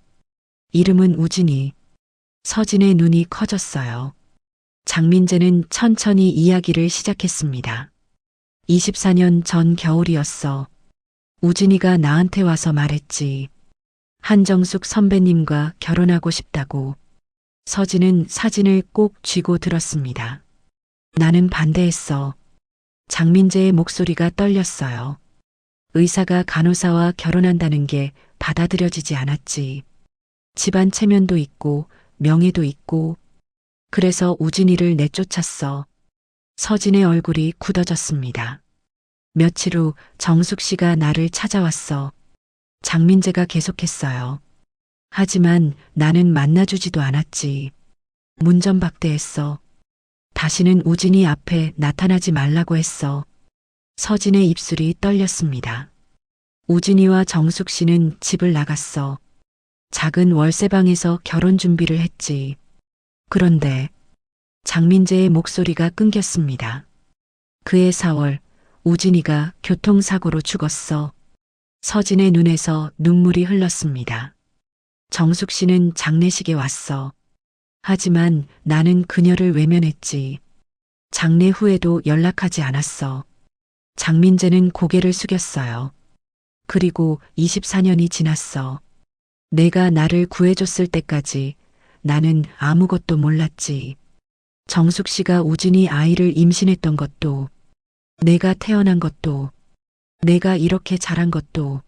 이름은 우진이. 서진의 눈이 커졌어요. 장민재는 천천히 이야기를 시작했습니다. 24년 전 겨울이었어. 우진이가 나한테 와서 말했지. 한정숙 선배님과 결혼하고 싶다고. 서진은 사진을 꼭 쥐고 들었습니다. 나는 반대했어. 장민재의 목소리가 떨렸어요. 의사가 간호사와 결혼한다는 게 받아들여지지 않았지. 집안 체면도 있고 명예도 있고. 그래서 우진이를 내쫓았어. 서진의 얼굴이 굳어졌습니다. 며칠 후 정숙 씨가 나를 찾아왔어. 장민재가 계속했어요. 하지만 나는 만나주지도 않았지. 문전박대했어. 다시는 우진이 앞에 나타나지 말라고 했어. 서진의 입술이 떨렸습니다. 우진이와 정숙 씨는 집을 나갔어. 작은 월세방에서 결혼 준비를 했지. 그런데 장민재의 목소리가 끊겼습니다. 그해 4월 우진이가 교통사고로 죽었어. 서진의 눈에서 눈물이 흘렀습니다. 정숙 씨는 장례식에 왔어. 하지만 나는 그녀를 외면했지. 장례 후에도 연락하지 않았어. 장민재는 고개를 숙였어요. 그리고 24년이 지났어. 내가 나를 구해줬을 때까지 나는 아무것도 몰랐지. 정숙 씨가 우진이 아이를 임신했던 것도, 내가 태어난 것도, 내가 이렇게 자란 것도.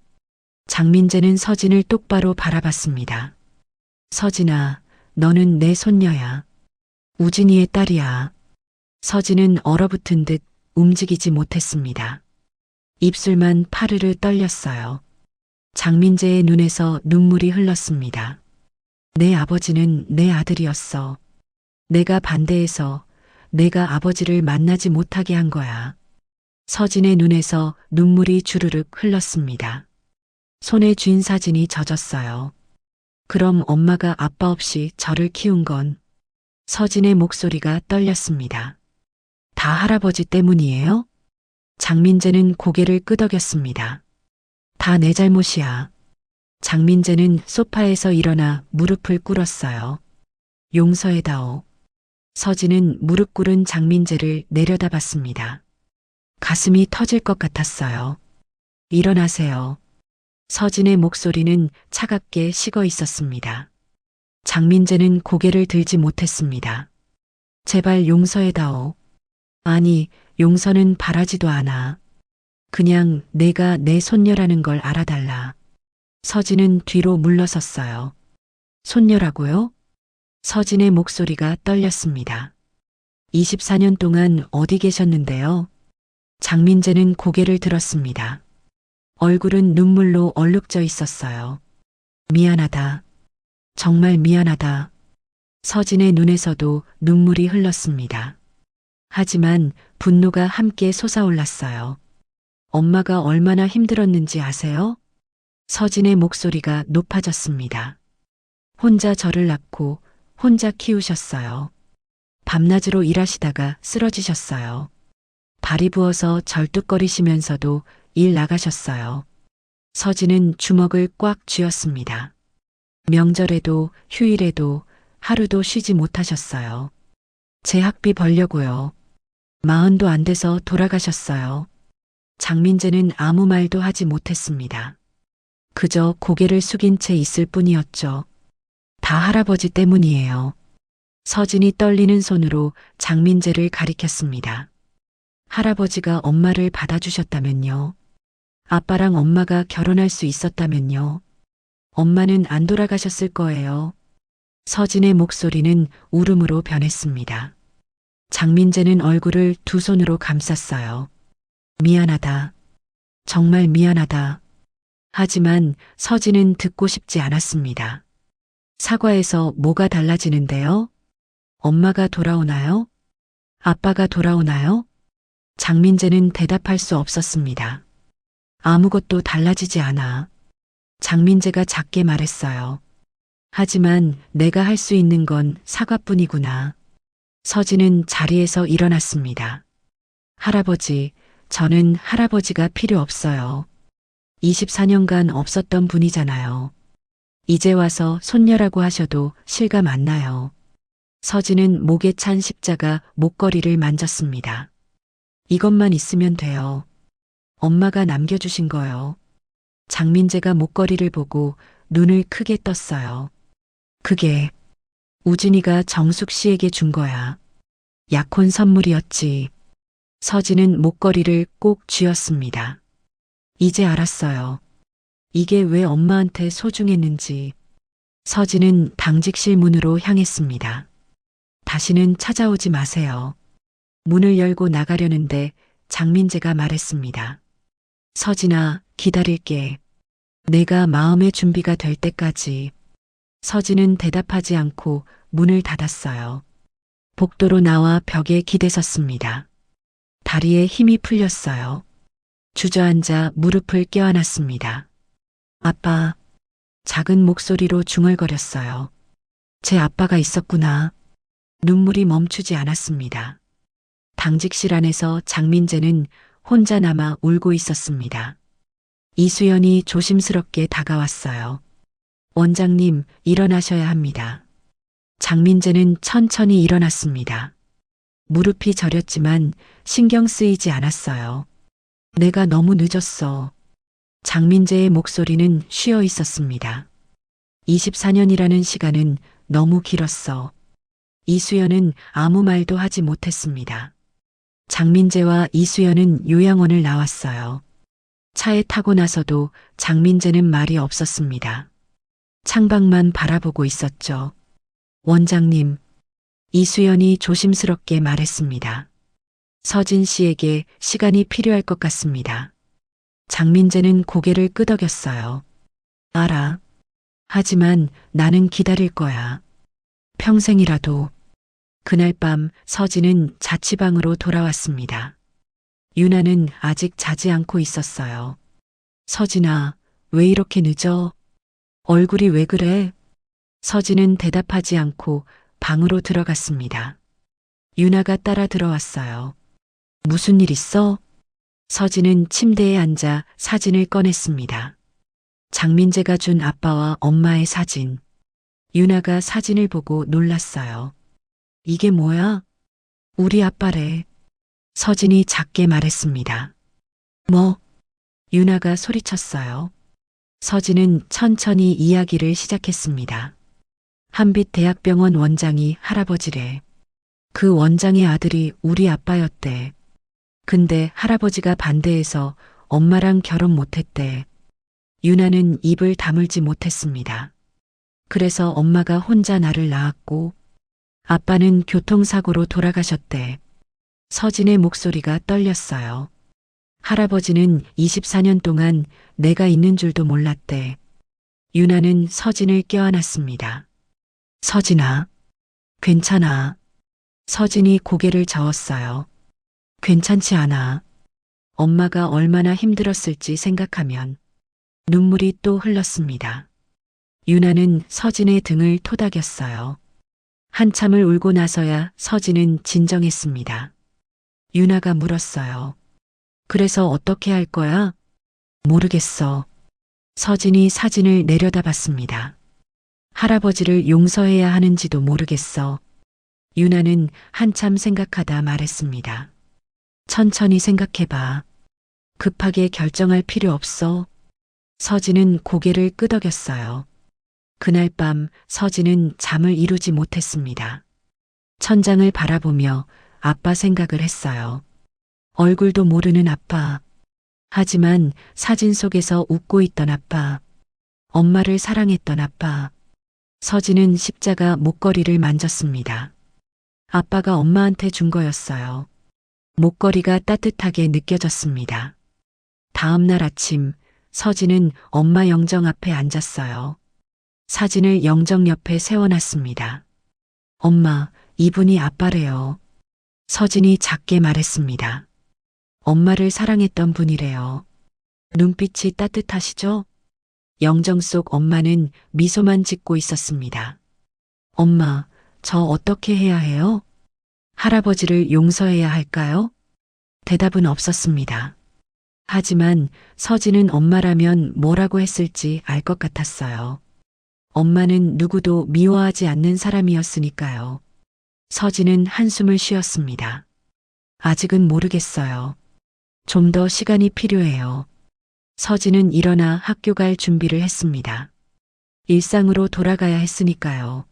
장민재는 서진을 똑바로 바라봤습니다. 서진아, 너는 내 손녀야. 우진이의 딸이야. 서진은 얼어붙은 듯 움직이지 못했습니다. 입술만 파르르 떨렸어요. 장민재의 눈에서 눈물이 흘렀습니다. 내 아버지는 내 아들이었어. 내가 반대해서 내가 아버지를 만나지 못하게 한 거야. 서진의 눈에서 눈물이 주르륵 흘렀습니다. 손에 쥔 사진이 젖었어요. 그럼 엄마가 아빠 없이 저를 키운 건? 서진의 목소리가 떨렸습니다. 다 할아버지 때문이에요? 장민재는 고개를 끄덕였습니다. 다 내 잘못이야. 장민재는 소파에서 일어나 무릎을 꿇었어요. 용서해다오. 서진은 무릎 꿇은 장민재를 내려다봤습니다. 가슴이 터질 것 같았어요. 일어나세요. 서진의 목소리는 차갑게 식어 있었습니다. 장민재는 고개를 들지 못했습니다. 제발 용서해다오. 아니, 용서는 바라지도 않아. 그냥 내가 내 손녀라는 걸 알아달라. 서진은 뒤로 물러섰어요. 손녀라고요? 서진의 목소리가 떨렸습니다. 24년 동안 어디 계셨는데요? 장민재는 고개를 들었습니다. 얼굴은 눈물로 얼룩져 있었어요. 미안하다. 정말 미안하다. 서진의 눈에서도 눈물이 흘렀습니다. 하지만 분노가 함께 솟아올랐어요. 엄마가 얼마나 힘들었는지 아세요? 서진의 목소리가 높아졌습니다. 혼자 저를 낳고 혼자 키우셨어요. 밤낮으로 일하시다가 쓰러지셨어요. 발이 부어서 절뚝거리시면서도 일 나가셨어요. 서진은 주먹을 꽉 쥐었습니다. 명절에도 휴일에도 하루도 쉬지 못하셨어요. 제 학비 벌려고요. 40도 안 돼서 돌아가셨어요. 장민재는 아무 말도 하지 못했습니다. 그저 고개를 숙인 채 있을 뿐이었죠. 다 할아버지 때문이에요. 서진이 떨리는 손으로 장민재를 가리켰습니다. 할아버지가 엄마를 받아주셨다면요. 아빠랑 엄마가 결혼할 수 있었다면요. 엄마는 안 돌아가셨을 거예요. 서진의 목소리는 울음으로 변했습니다. 장민재는 얼굴을 두 손으로 감쌌어요. 미안하다. 정말 미안하다. 하지만 서진은 듣고 싶지 않았습니다. 사과해서 뭐가 달라지는데요? 엄마가 돌아오나요? 아빠가 돌아오나요? 장민재는 대답할 수 없었습니다. 아무것도 달라지지 않아. 장민재가 작게 말했어요. 하지만 내가 할 수 있는 건 사과뿐이구나. 서진은 자리에서 일어났습니다. 할아버지, 저는 할아버지가 필요 없어요. 24년간 없었던 분이잖아요. 이제 와서 손녀라고 하셔도 실감 안 나요. 서진은 목에 찬 십자가 목걸이를 만졌습니다. 이것만 있으면 돼요. 엄마가 남겨주신 거요. 장민재가 목걸이를 보고 눈을 크게 떴어요. 그게 우진이가 정숙 씨에게 준 거야. 약혼 선물이었지. 서진은 목걸이를 꼭 쥐었습니다. 이제 알았어요. 이게 왜 엄마한테 소중했는지. 서진은 당직실 문으로 향했습니다. 다시는 찾아오지 마세요. 문을 열고 나가려는데 장민재가 말했습니다. 서진아, 기다릴게. 내가 마음의 준비가 될 때까지. 서진은 대답하지 않고 문을 닫았어요. 복도로 나와 벽에 기대섰습니다. 다리에 힘이 풀렸어요. 주저앉아 무릎을 껴안았습니다. 아빠, 작은 목소리로 중얼거렸어요. 제 아빠가 있었구나. 눈물이 멈추지 않았습니다. 당직실 안에서 장민재는 혼자 남아 울고 있었습니다. 이수연이 조심스럽게 다가왔어요. 원장님, 일어나셔야 합니다. 장민재는 천천히 일어났습니다. 무릎이 저렸지만 신경 쓰이지 않았어요. 내가 너무 늦었어. 장민재의 목소리는 쉬어 있었습니다. 24년이라는 시간은 너무 길었어. 이수연은 아무 말도 하지 못했습니다. 장민재와 이수연은 요양원을 나왔어요. 차에 타고 나서도 장민재는 말이 없었습니다. 창밖만 바라보고 있었죠. 원장님, 이수연이 조심스럽게 말했습니다. 서진 씨에게 시간이 필요할 것 같습니다. 장민재는 고개를 끄덕였어요. 알아. 하지만 나는 기다릴 거야. 평생이라도. 그날 밤 서진은 자취방으로 돌아왔습니다. 유나는 아직 자지 않고 있었어요. 서진아, 왜 이렇게 늦어? 얼굴이 왜 그래? 서진은 대답하지 않고 방으로 들어갔습니다. 유나가 따라 들어왔어요. 무슨 일 있어? 서진은 침대에 앉아 사진을 꺼냈습니다. 장민재가 준 아빠와 엄마의 사진. 유나가 사진을 보고 놀랐어요. 이게 뭐야? 우리 아빠래. 서진이 작게 말했습니다. 뭐? 유나가 소리쳤어요. 서진은 천천히 이야기를 시작했습니다. 한빛 대학병원 원장이 할아버지래. 그 원장의 아들이 우리 아빠였대. 근데 할아버지가 반대해서 엄마랑 결혼 못했대. 유나는 입을 다물지 못했습니다. 그래서 엄마가 혼자 나를 낳았고 아빠는 교통사고로 돌아가셨대. 서진의 목소리가 떨렸어요. 할아버지는 24년 동안 내가 있는 줄도 몰랐대. 유나는 서진을 껴안았습니다. 서진아, 괜찮아. 서진이 고개를 저었어요. 괜찮지 않아. 엄마가 얼마나 힘들었을지 생각하면 눈물이 또 흘렀습니다. 유나는 서진의 등을 토닥였어요. 한참을 울고 나서야 서진은 진정했습니다. 유나가 물었어요. 그래서 어떻게 할 거야? 모르겠어. 서진이 사진을 내려다봤습니다. 할아버지를 용서해야 하는지도 모르겠어. 유나는 한참 생각하다 말했습니다. 천천히 생각해봐. 급하게 결정할 필요 없어. 서진은 고개를 끄덕였어요. 그날 밤 서진은 잠을 이루지 못했습니다. 천장을 바라보며 아빠 생각을 했어요. 얼굴도 모르는 아빠. 하지만 사진 속에서 웃고 있던 아빠. 엄마를 사랑했던 아빠. 서진은 십자가 목걸이를 만졌습니다. 아빠가 엄마한테 준 거였어요. 목걸이가 따뜻하게 느껴졌습니다. 다음 날 아침 서진은 엄마 영정 앞에 앉았어요. 사진을 영정 옆에 세워놨습니다. 엄마, 이분이 아빠래요. 서진이 작게 말했습니다. 엄마를 사랑했던 분이래요. 눈빛이 따뜻하시죠? 영정 속 엄마는 미소만 짓고 있었습니다. 엄마, 저 어떻게 해야 해요? 할아버지를 용서해야 할까요? 대답은 없었습니다. 하지만 서진은 엄마라면 뭐라고 했을지 알 것 같았어요. 엄마는 누구도 미워하지 않는 사람이었으니까요. 서진은 한숨을 쉬었습니다. 아직은 모르겠어요. 좀 더 시간이 필요해요. 서진은 일어나 학교 갈 준비를 했습니다. 일상으로 돌아가야 했으니까요.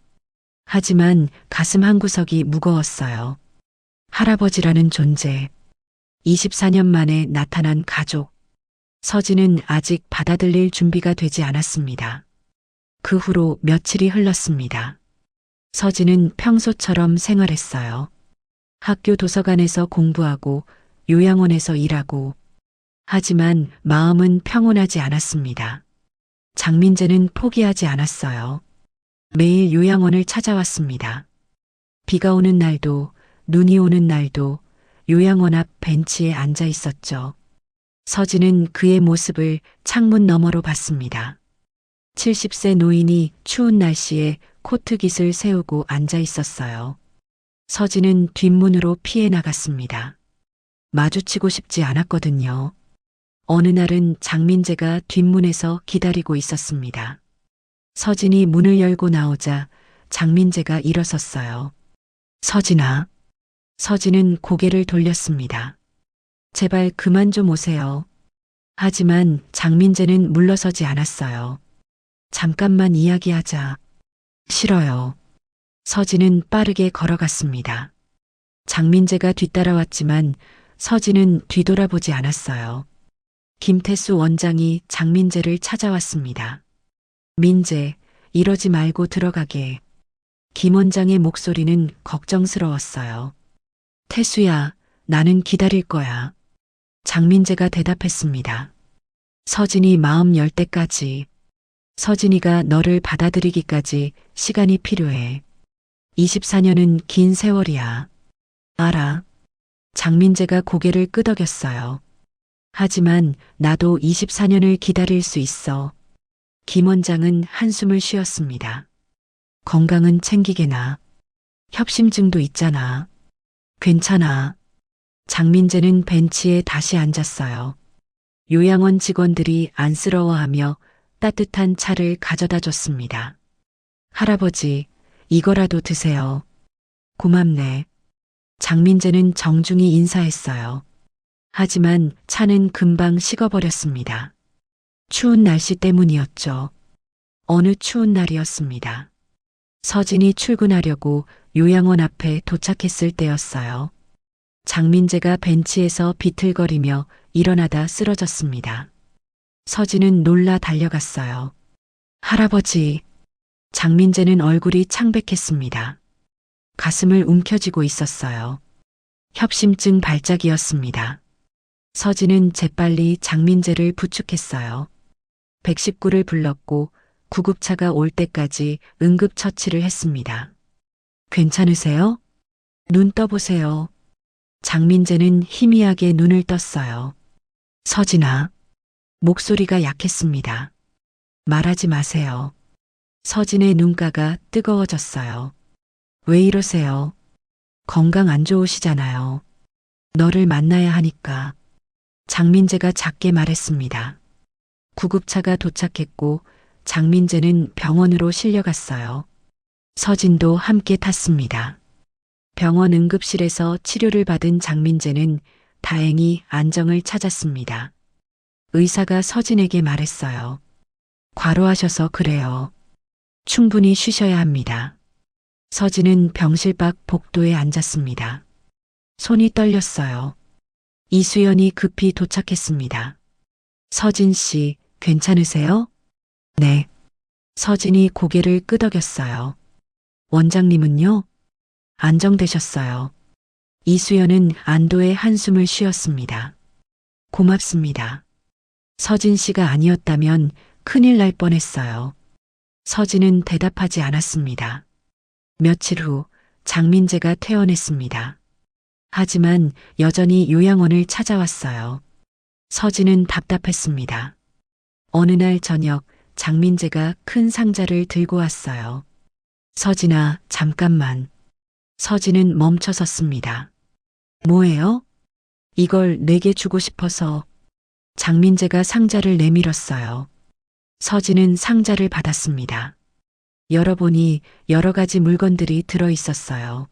하지만 가슴 한구석이 무거웠어요. 할아버지라는 존재, 24년 만에 나타난 가족. 서진은 아직 받아들일 준비가 되지 않았습니다. 그 후로 며칠이 흘렀습니다. 서진은 평소처럼 생활했어요. 학교 도서관에서 공부하고 요양원에서 일하고. 하지만 마음은 평온하지 않았습니다. 장민재는 포기하지 않았어요. 매일 요양원을 찾아왔습니다. 비가 오는 날도, 눈이 오는 날도 요양원 앞 벤치에 앉아 있었죠. 서진은 그의 모습을 창문 너머로 봤습니다. 70세 노인이 추운 날씨에 코트깃을 세우고 앉아 있었어요. 서진은 뒷문으로 피해 나갔습니다. 마주치고 싶지 않았거든요. 어느 날은 장민재가 뒷문에서 기다리고 있었습니다. 서진이 문을 열고 나오자 장민재가 일어섰어요. 서진아. 서진은 고개를 돌렸습니다. 제발 그만 좀 오세요. 하지만 장민재는 물러서지 않았어요. 잠깐만 이야기하자. 싫어요. 서진은 빠르게 걸어갔습니다. 장민재가 뒤따라왔지만 서진은 뒤돌아보지 않았어요. 김태수 원장이 장민재를 찾아왔습니다. 민재, 이러지 말고 들어가게. 김 원장의 목소리는 걱정스러웠어요. 태수야, 나는 기다릴 거야. 장민재가 대답했습니다. 서진이 마음 열 때까지. 서진이가 너를 받아들이기까지 시간이 필요해. 24년은 긴 세월이야. 알아. 장민재가 고개를 끄덕였어요. 하지만 나도 24년을 기다릴 수 있어. 김 원장은 한숨을 쉬었습니다. 건강은 챙기게나. 협심증도 있잖아. 괜찮아. 장민재는 벤치에 다시 앉았어요. 요양원 직원들이 안쓰러워하며 따뜻한 차를 가져다 줬습니다. 할아버지, 이거라도 드세요. 고맙네. 장민재는 정중히 인사했어요. 하지만 차는 금방 식어버렸습니다. 추운 날씨 때문이었죠. 어느 추운 날이었습니다. 서진이 출근하려고 요양원 앞에 도착했을 때였어요. 장민재가 벤치에서 비틀거리며 일어나다 쓰러졌습니다. 서진은 놀라 달려갔어요. 할아버지. 장민재는 얼굴이 창백했습니다. 가슴을 움켜쥐고 있었어요. 협심증 발작이었습니다. 서진은 재빨리 장민재를 부축했어요. 119를 불렀고 구급차가 올 때까지 응급처치를 했습니다. 괜찮으세요? 눈 떠보세요. 장민재는 희미하게 눈을 떴어요. 서진아. 목소리가 약했습니다. 말하지 마세요. 서진의 눈가가 뜨거워졌어요. 왜 이러세요? 건강 안 좋으시잖아요. 너를 만나야 하니까. 장민재가 작게 말했습니다. 구급차가 도착했고 장민재는 병원으로 실려갔어요. 서진도 함께 탔습니다. 병원 응급실에서 치료를 받은 장민재는 다행히 안정을 찾았습니다. 의사가 서진에게 말했어요. 과로하셔서 그래요. 충분히 쉬셔야 합니다. 서진은 병실 밖 복도에 앉았습니다. 손이 떨렸어요. 이수연이 급히 도착했습니다. 서진 씨, 괜찮으세요? 네. 서진이 고개를 끄덕였어요. 원장님은요? 안정되셨어요. 이수연은 안도의 한숨을 쉬었습니다. 고맙습니다. 서진 씨가 아니었다면 큰일 날 뻔했어요. 서진은 대답하지 않았습니다. 며칠 후 장민재가 퇴원했습니다. 하지만 여전히 요양원을 찾아왔어요. 서진은 답답했습니다. 어느 날 저녁 장민재가 큰 상자를 들고 왔어요. 서진아, 잠깐만. 서진은 멈춰섰습니다. 뭐예요? 이걸 내게 주고 싶어서. 장민재가 상자를 내밀었어요. 서진은 상자를 받았습니다. 열어보니 여러 가지 물건들이 들어 있었어요.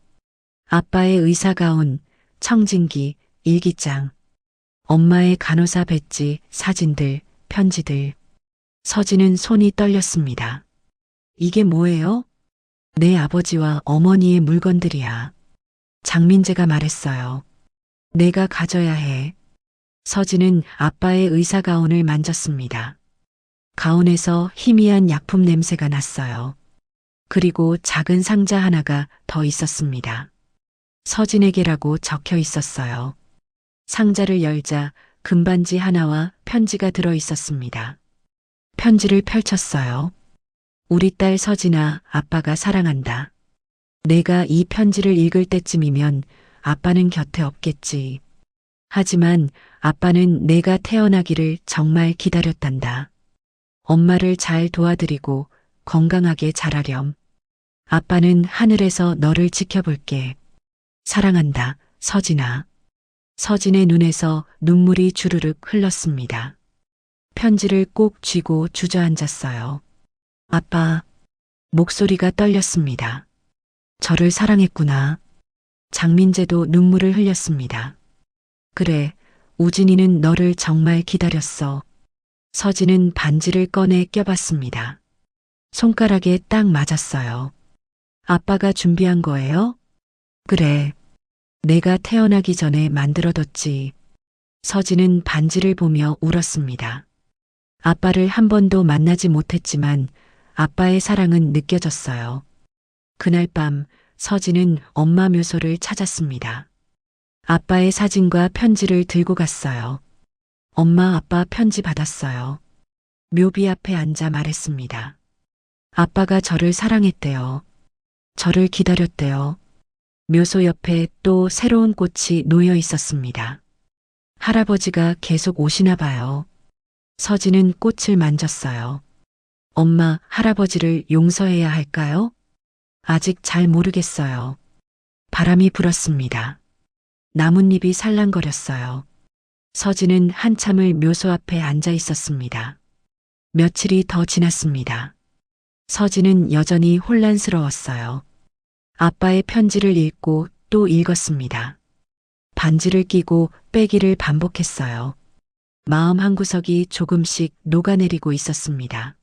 아빠의 의사 가운, 청진기, 일기장, 엄마의 간호사 배지, 사진들, 편지들. 서진은 손이 떨렸습니다. 이게 뭐예요? 내 아버지와 어머니의 물건들이야. 장민재가 말했어요. 내가 가져야 해. 서진은 아빠의 의사 가운을 만졌습니다. 가운에서 희미한 약품 냄새가 났어요. 그리고 작은 상자 하나가 더 있었습니다. 서진에게라고 적혀 있었어요. 상자를 열자 금반지 하나와 편지가 들어 있었습니다. 편지를 펼쳤어요. 우리 딸 서진아, 아빠가 사랑한다. 내가 이 편지를 읽을 때쯤이면 아빠는 곁에 없겠지. 하지만 아빠는 내가 태어나기를 정말 기다렸단다. 엄마를 잘 도와드리고 건강하게 자라렴. 아빠는 하늘에서 너를 지켜볼게. 사랑한다, 서진아. 서진의 눈에서 눈물이 주르륵 흘렀습니다. 편지를 꼭 쥐고 주저앉았어요. 아빠, 목소리가 떨렸습니다. 저를 사랑했구나. 장민재도 눈물을 흘렸습니다. 그래, 우진이는 너를 정말 기다렸어. 서진은 반지를 꺼내 껴봤습니다. 손가락에 딱 맞았어요. 아빠가 준비한 거예요? 그래. 내가 태어나기 전에 만들어뒀지. 서진은 반지를 보며 울었습니다. 아빠를 한 번도 만나지 못했지만 아빠의 사랑은 느껴졌어요. 그날 밤 서진은 엄마 묘소를 찾았습니다. 아빠의 사진과 편지를 들고 갔어요. 엄마, 아빠 편지 받았어요. 묘비 앞에 앉아 말했습니다. 아빠가 저를 사랑했대요. 저를 기다렸대요. 묘소 옆에 또 새로운 꽃이 놓여 있었습니다. 할아버지가 계속 오시나 봐요. 서진은 꽃을 만졌어요. 엄마, 할아버지를 용서해야 할까요? 아직 잘 모르겠어요. 바람이 불었습니다. 나뭇잎이 살랑거렸어요. 서진은 한참을 묘소 앞에 앉아 있었습니다. 며칠이 더 지났습니다. 서진은 여전히 혼란스러웠어요. 아빠의 편지를 읽고 또 읽었습니다. 반지를 끼고 빼기를 반복했어요. 마음 한구석이 조금씩 녹아내리고 있었습니다.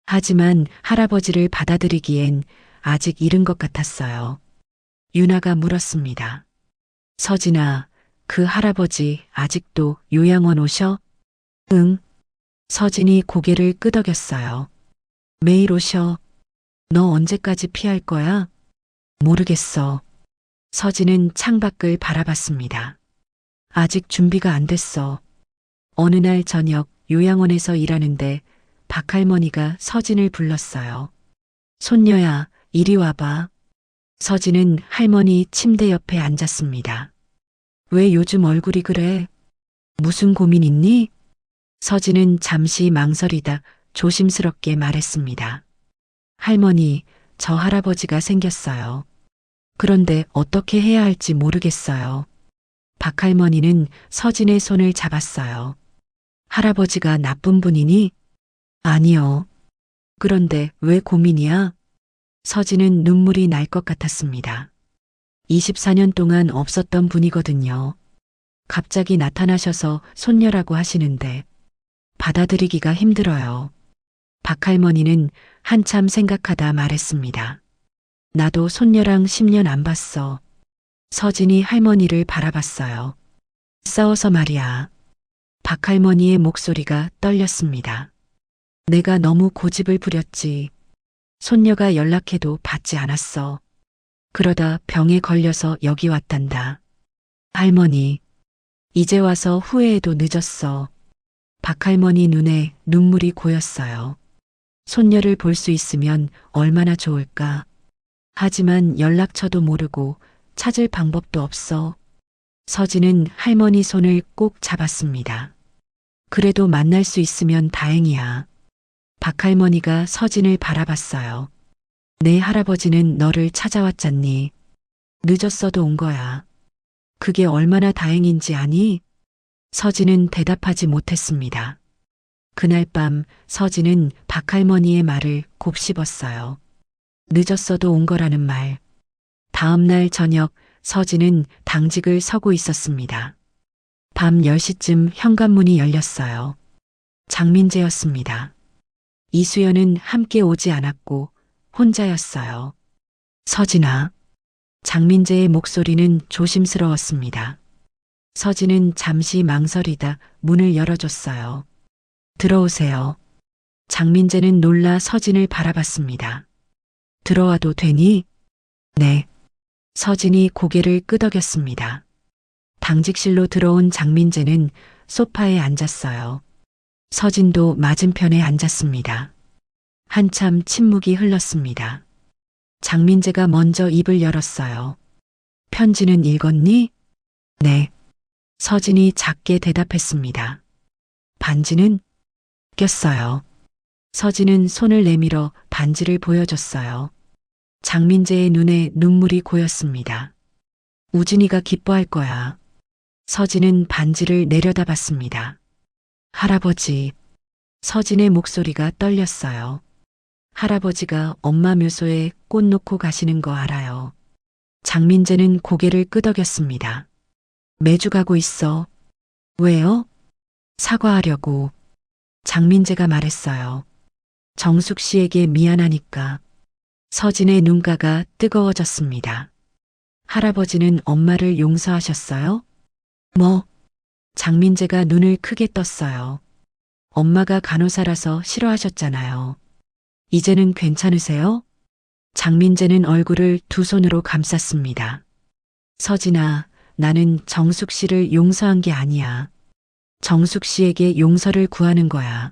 하지만 할아버지를 받아들이기엔 아직 이른 것 같았어요. 유나가 물었습니다. 서진아, 그 할아버지 아직도 요양원 오셔? 응. 서진이 고개를 끄덕였어요. 매일 오셔. 너 언제까지 피할 거야? 모르겠어. 서진은 창밖을 바라봤습니다. 아직 준비가 안 됐어. 어느 날 저녁 요양원에서 일하는데 박할머니가 서진을 불렀어요. 손녀야, 이리 와봐. 서진은 할머니 침대 옆에 앉았습니다. 왜 요즘 얼굴이 그래? 무슨 고민 있니? 서진은 잠시 망설이다 조심스럽게 말했습니다. 할머니, 저 할아버지가 생겼어요. 그런데 어떻게 해야 할지 모르겠어요. 박할머니는 서진의 손을 잡았어요. 할아버지가 나쁜 분이니? 아니요. 그런데 왜 고민이야? 서진은 눈물이 날 것 같았습니다. 24년 동안 없었던 분이거든요. 갑자기 나타나셔서 손녀라고 하시는데 받아들이기가 힘들어요. 박할머니는 한참 생각하다 말했습니다. 나도 손녀랑 10년 안 봤어. 서진이 할머니를 바라봤어요. 싸워서 말이야. 박할머니의 목소리가 떨렸습니다. 내가 너무 고집을 부렸지. 손녀가 연락해도 받지 않았어. 그러다 병에 걸려서 여기 왔단다. 할머니, 이제 와서 후회해도 늦었어. 박할머니 눈에 눈물이 고였어요. 손녀를 볼 수 있으면 얼마나 좋을까. 하지만 연락처도 모르고 찾을 방법도 없어. 서진은 할머니 손을 꼭 잡았습니다. 그래도 만날 수 있으면 다행이야. 박할머니가 서진을 바라봤어요. 내 할아버지는 너를 찾아왔잖니. 늦었어도 온 거야. 그게 얼마나 다행인지 아니? 서진은 대답하지 못했습니다. 그날 밤 서진은 박할머니의 말을 곱씹었어요. 늦었어도 온 거라는 말. 다음 날 저녁 서진은 당직을 서고 있었습니다. 밤 10시쯤 현관문이 열렸어요. 장민재였습니다. 이수연은 함께 오지 않았고 혼자였어요. 서진아. 장민재의 목소리는 조심스러웠습니다. 서진은 잠시 망설이다 문을 열어줬어요. 들어오세요. 장민재는 놀라 서진을 바라봤습니다. 들어와도 되니? 네. 서진이 고개를 끄덕였습니다. 당직실로 들어온 장민재는 소파에 앉았어요. 서진도 맞은편에 앉았습니다. 한참 침묵이 흘렀습니다. 장민재가 먼저 입을 열었어요. 편지는 읽었니? 네. 서진이 작게 대답했습니다. 반지는? 꼈어요. 서진은 손을 내밀어 반지를 보여줬어요. 장민재의 눈에 눈물이 고였습니다. 우진이가 기뻐할 거야. 서진은 반지를 내려다봤습니다. 할아버지. 서진의 목소리가 떨렸어요. 할아버지가 엄마 묘소에 꽃 놓고 가시는 거 알아요. 장민재는 고개를 끄덕였습니다. 매주 가고 있어. 왜요? 사과하려고. 장민재가 말했어요. 정숙 씨에게 미안하니까. 서진의 눈가가 뜨거워졌습니다. 할아버지는 엄마를 용서하셨어요? 뭐? 장민재가 눈을 크게 떴어요. 엄마가 간호사라서 싫어하셨잖아요. 이제는 괜찮으세요? 장민재는 얼굴을 두 손으로 감쌌습니다. 서진아, 나는 정숙 씨를 용서한 게 아니야. 정숙 씨에게 용서를 구하는 거야.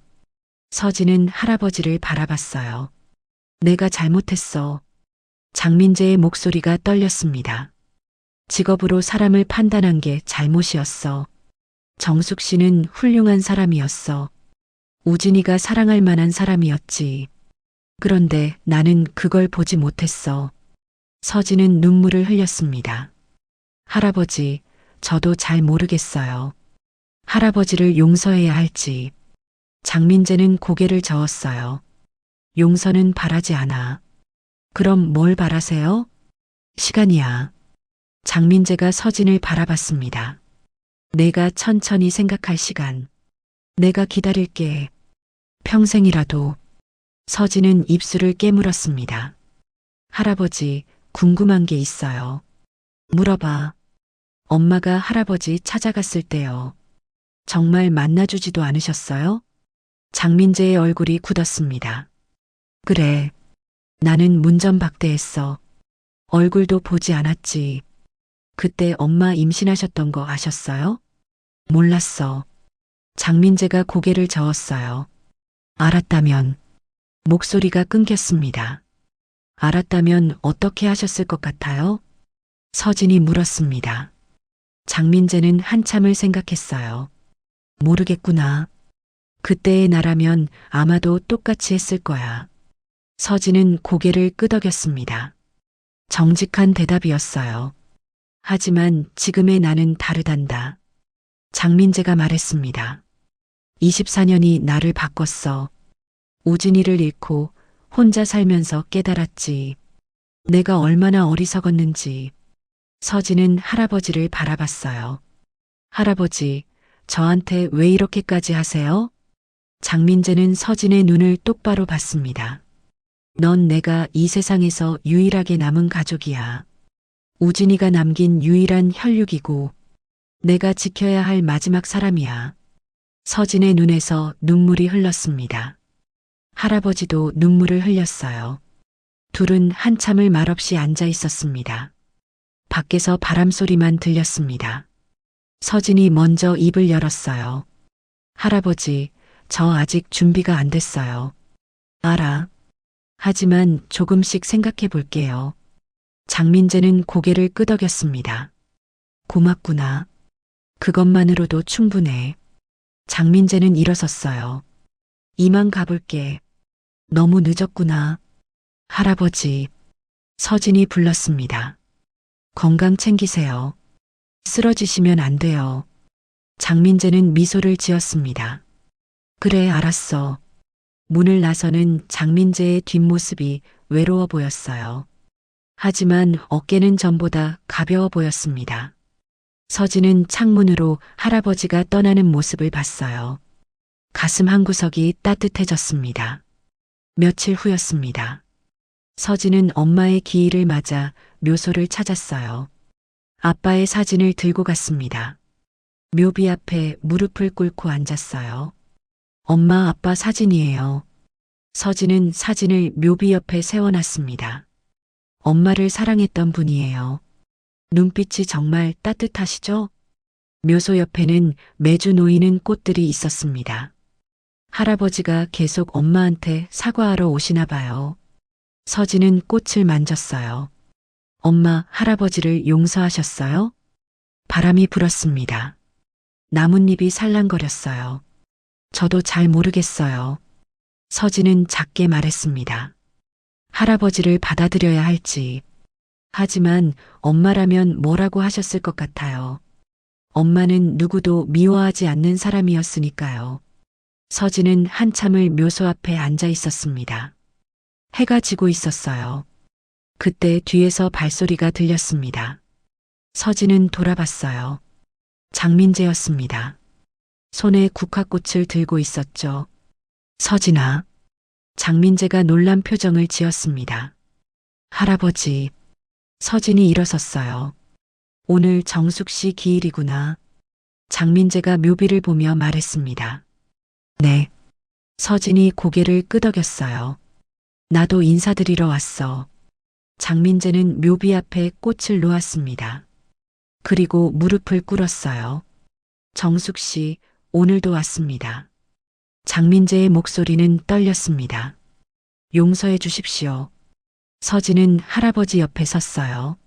서진은 할아버지를 바라봤어요. 내가 잘못했어. 장민재의 목소리가 떨렸습니다. 직업으로 사람을 판단한 게 잘못이었어. 정숙 씨는 훌륭한 사람이었어. 우진이가 사랑할 만한 사람이었지. 그런데 나는 그걸 보지 못했어. 서진은 눈물을 흘렸습니다. 할아버지, 저도 잘 모르겠어요. 할아버지를 용서해야 할지. 장민재는 고개를 저었어요. 용서는 바라지 않아. 그럼 뭘 바라세요? 시간이야. 장민재가 서진을 바라봤습니다. 내가 천천히 생각할 시간. 내가 기다릴게. 평생이라도. 서진은 입술을 깨물었습니다. 할아버지, 궁금한 게 있어요. 물어봐. 엄마가 할아버지 찾아갔을 때요. 정말 만나주지도 않으셨어요? 장민재의 얼굴이 굳었습니다. 그래. 나는 문전박대했어. 얼굴도 보지 않았지. 그때 엄마 임신하셨던 거 아셨어요? 몰랐어. 장민재가 고개를 저었어요. 알았다면. 목소리가 끊겼습니다. 알았다면 어떻게 하셨을 것 같아요? 서진이 물었습니다. 장민재는 한참을 생각했어요. 모르겠구나. 그때의 나라면 아마도 똑같이 했을 거야. 서진은 고개를 끄덕였습니다. 정직한 대답이었어요. 하지만 지금의 나는 다르단다. 장민재가 말했습니다. 24년이 나를 바꿨어. 우진이를 잃고 혼자 살면서 깨달았지. 내가 얼마나 어리석었는지. 서진은 할아버지를 바라봤어요. 할아버지, 저한테 왜 이렇게까지 하세요? 장민재는 서진의 눈을 똑바로 봤습니다. 넌 내가 이 세상에서 유일하게 남은 가족이야. 우진이가 남긴 유일한 혈육이고 내가 지켜야 할 마지막 사람이야. 서진의 눈에서 눈물이 흘렀습니다. 할아버지도 눈물을 흘렸어요. 둘은 한참을 말없이 앉아 있었습니다. 밖에서 바람 소리만 들렸습니다. 서진이 먼저 입을 열었어요. 할아버지, 저 아직 준비가 안 됐어요. 알아. 하지만 조금씩 생각해 볼게요. 장민재는 고개를 끄덕였습니다. 고맙구나. 그것만으로도 충분해. 장민재는 일어섰어요. 이만 가볼게. 너무 늦었구나. 할아버지. 서진이 불렀습니다. 건강 챙기세요. 쓰러지시면 안 돼요. 장민재는 미소를 지었습니다. 그래, 알았어. 문을 나서는 장민재의 뒷모습이 외로워 보였어요. 하지만 어깨는 전보다 가벼워 보였습니다. 서진은 창문으로 할아버지가 떠나는 모습을 봤어요. 가슴 한구석이 따뜻해졌습니다. 며칠 후였습니다. 서진은 엄마의 기일을 맞아 묘소를 찾았어요. 아빠의 사진을 들고 갔습니다. 묘비 앞에 무릎을 꿇고 앉았어요. 엄마 아빠 사진이에요. 서진은 사진을 묘비 옆에 세워놨습니다. 엄마를 사랑했던 분이에요. 눈빛이 정말 따뜻하시죠? 묘소 옆에는 매주 놓이는 꽃들이 있었습니다. 할아버지가 계속 엄마한테 사과하러 오시나 봐요. 서진은 꽃을 만졌어요. 엄마, 할아버지를 용서하셨어요? 바람이 불었습니다. 나뭇잎이 살랑거렸어요. 저도 잘 모르겠어요. 서진은 작게 말했습니다. 할아버지를 받아들여야 할지. 하지만 엄마라면 뭐라고 하셨을 것 같아요. 엄마는 누구도 미워하지 않는 사람이었으니까요. 서진은 한참을 묘소 앞에 앉아 있었습니다. 해가 지고 있었어요. 그때 뒤에서 발소리가 들렸습니다. 서진은 돌아봤어요. 장민재였습니다. 손에 국화꽃을 들고 있었죠. 서진아. 장민재가 놀란 표정을 지었습니다. 할아버지. 서진이 일어섰어요. 오늘 정숙 씨 기일이구나. 장민재가 묘비를 보며 말했습니다. 네. 서진이 고개를 끄덕였어요. 나도 인사드리러 왔어. 장민재는 묘비 앞에 꽃을 놓았습니다. 그리고 무릎을 꿇었어요. 정숙 씨, 오늘도 왔습니다. 장민재의 목소리는 떨렸습니다. 용서해 주십시오. 서진은 할아버지 옆에 섰어요.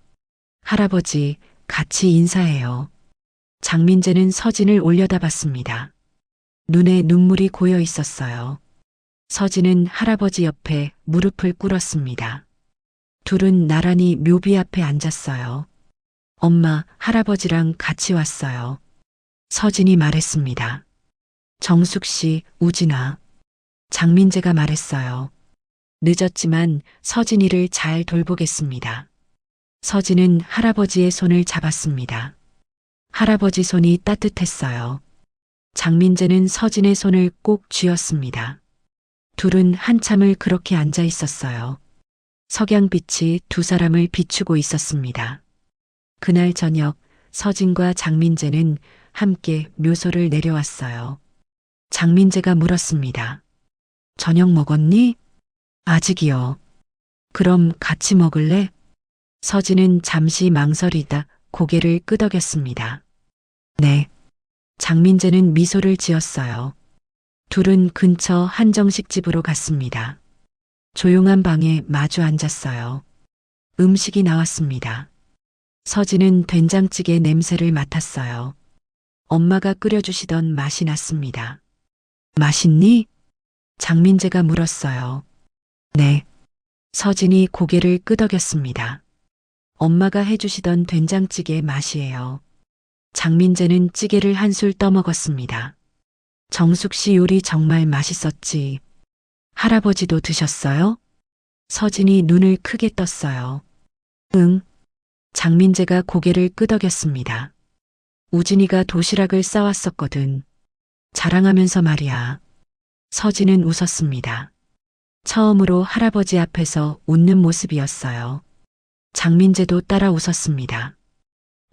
할아버지, 같이 인사해요. 장민재는 서진을 올려다봤습니다. 눈에 눈물이 고여 있었어요. 서진은 할아버지 옆에 무릎을 꿇었습니다. 둘은 나란히 묘비 앞에 앉았어요. 엄마, 할아버지랑 같이 왔어요. 서진이 말했습니다. 정숙 씨, 우진아. 장민재가 말했어요. 늦었지만 서진이를 잘 돌보겠습니다. 서진은 할아버지의 손을 잡았습니다. 할아버지 손이 따뜻했어요. 장민재는 서진의 손을 꼭 쥐었습니다. 둘은 한참을 그렇게 앉아 있었어요. 석양빛이 두 사람을 비추고 있었습니다. 그날 저녁 서진과 장민재는 함께 묘소를 내려왔어요. 장민재가 물었습니다. 저녁 먹었니? 아직이요. 그럼 같이 먹을래? 서진은 잠시 망설이다 고개를 끄덕였습니다. 네. 장민재는 미소를 지었어요. 둘은 근처 한정식집으로 갔습니다. 조용한 방에 마주 앉았어요. 음식이 나왔습니다. 서진은 된장찌개 냄새를 맡았어요. 엄마가 끓여주시던 맛이 났습니다. 맛있니? 장민재가 물었어요. 네. 서진이 고개를 끄덕였습니다. 엄마가 해주시던 된장찌개 맛이에요. 장민재는 찌개를 한술 떠먹었습니다. 정숙 씨 요리 정말 맛있었지. 할아버지도 드셨어요? 서진이 눈을 크게 떴어요. 응. 장민재가 고개를 끄덕였습니다. 우진이가 도시락을 싸왔었거든. 자랑하면서 말이야. 서진은 웃었습니다. 처음으로 할아버지 앞에서 웃는 모습이었어요. 장민재도 따라 웃었습니다.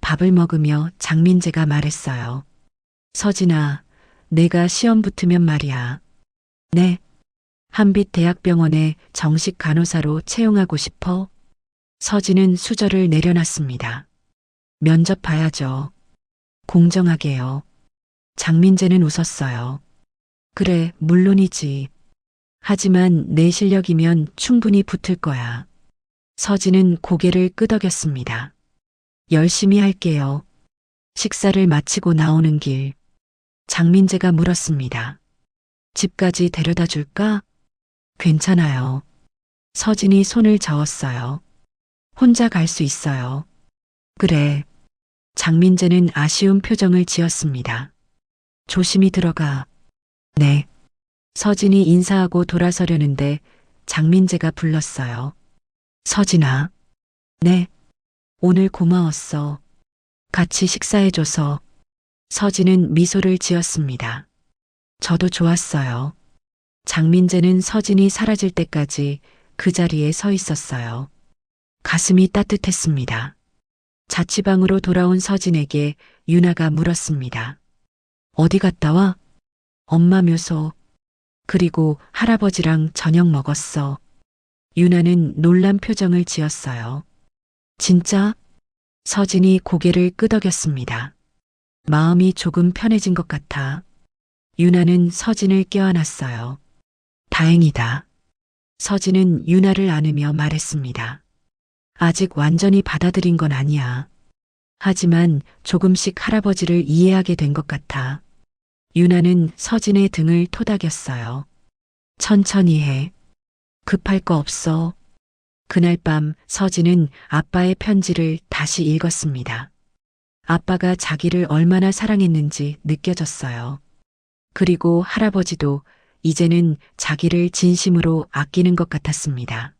밥을 먹으며 장민재가 말했어요. 서진아, 내가 시험 붙으면 말이야. 네. 한빛대학병원에 정식 간호사로 채용하고 싶어? 서진은 수저를 내려놨습니다. 면접 봐야죠. 공정하게요. 장민재는 웃었어요. 그래, 물론이지. 하지만 내 실력이면 충분히 붙을 거야. 서진은 고개를 끄덕였습니다. 열심히 할게요. 식사를 마치고 나오는 길. 장민재가 물었습니다. 집까지 데려다 줄까? 괜찮아요. 서진이 손을 저었어요. 혼자 갈 수 있어요. 그래. 장민재는 아쉬운 표정을 지었습니다. 조심히 들어가. 네. 서진이 인사하고 돌아서려는데 장민재가 불렀어요. 서진아. 네. 오늘 고마웠어. 같이 식사해줘서. 서진은 미소를 지었습니다. 저도 좋았어요. 장민재는 서진이 사라질 때까지 그 자리에 서 있었어요. 가슴이 따뜻했습니다. 자취방으로 돌아온 서진에게 유나가 물었습니다. 어디 갔다 와? 엄마 묘소. 그리고 할아버지랑 저녁 먹었어. 유나는 놀란 표정을 지었어요. 진짜? 서진이 고개를 끄덕였습니다. 마음이 조금 편해진 것 같아. 유나는 서진을 껴안았어요. 다행이다. 서진은 유나를 안으며 말했습니다. 아직 완전히 받아들인 건 아니야. 하지만 조금씩 할아버지를 이해하게 된 것 같아. 유나는 서진의 등을 토닥였어요. 천천히 해. 급할 거 없어. 그날 밤 서진은 아빠의 편지를 다시 읽었습니다. 아빠가 자기를 얼마나 사랑했는지 느껴졌어요. 그리고 할아버지도 이제는 자기를 진심으로 아끼는 것 같았습니다.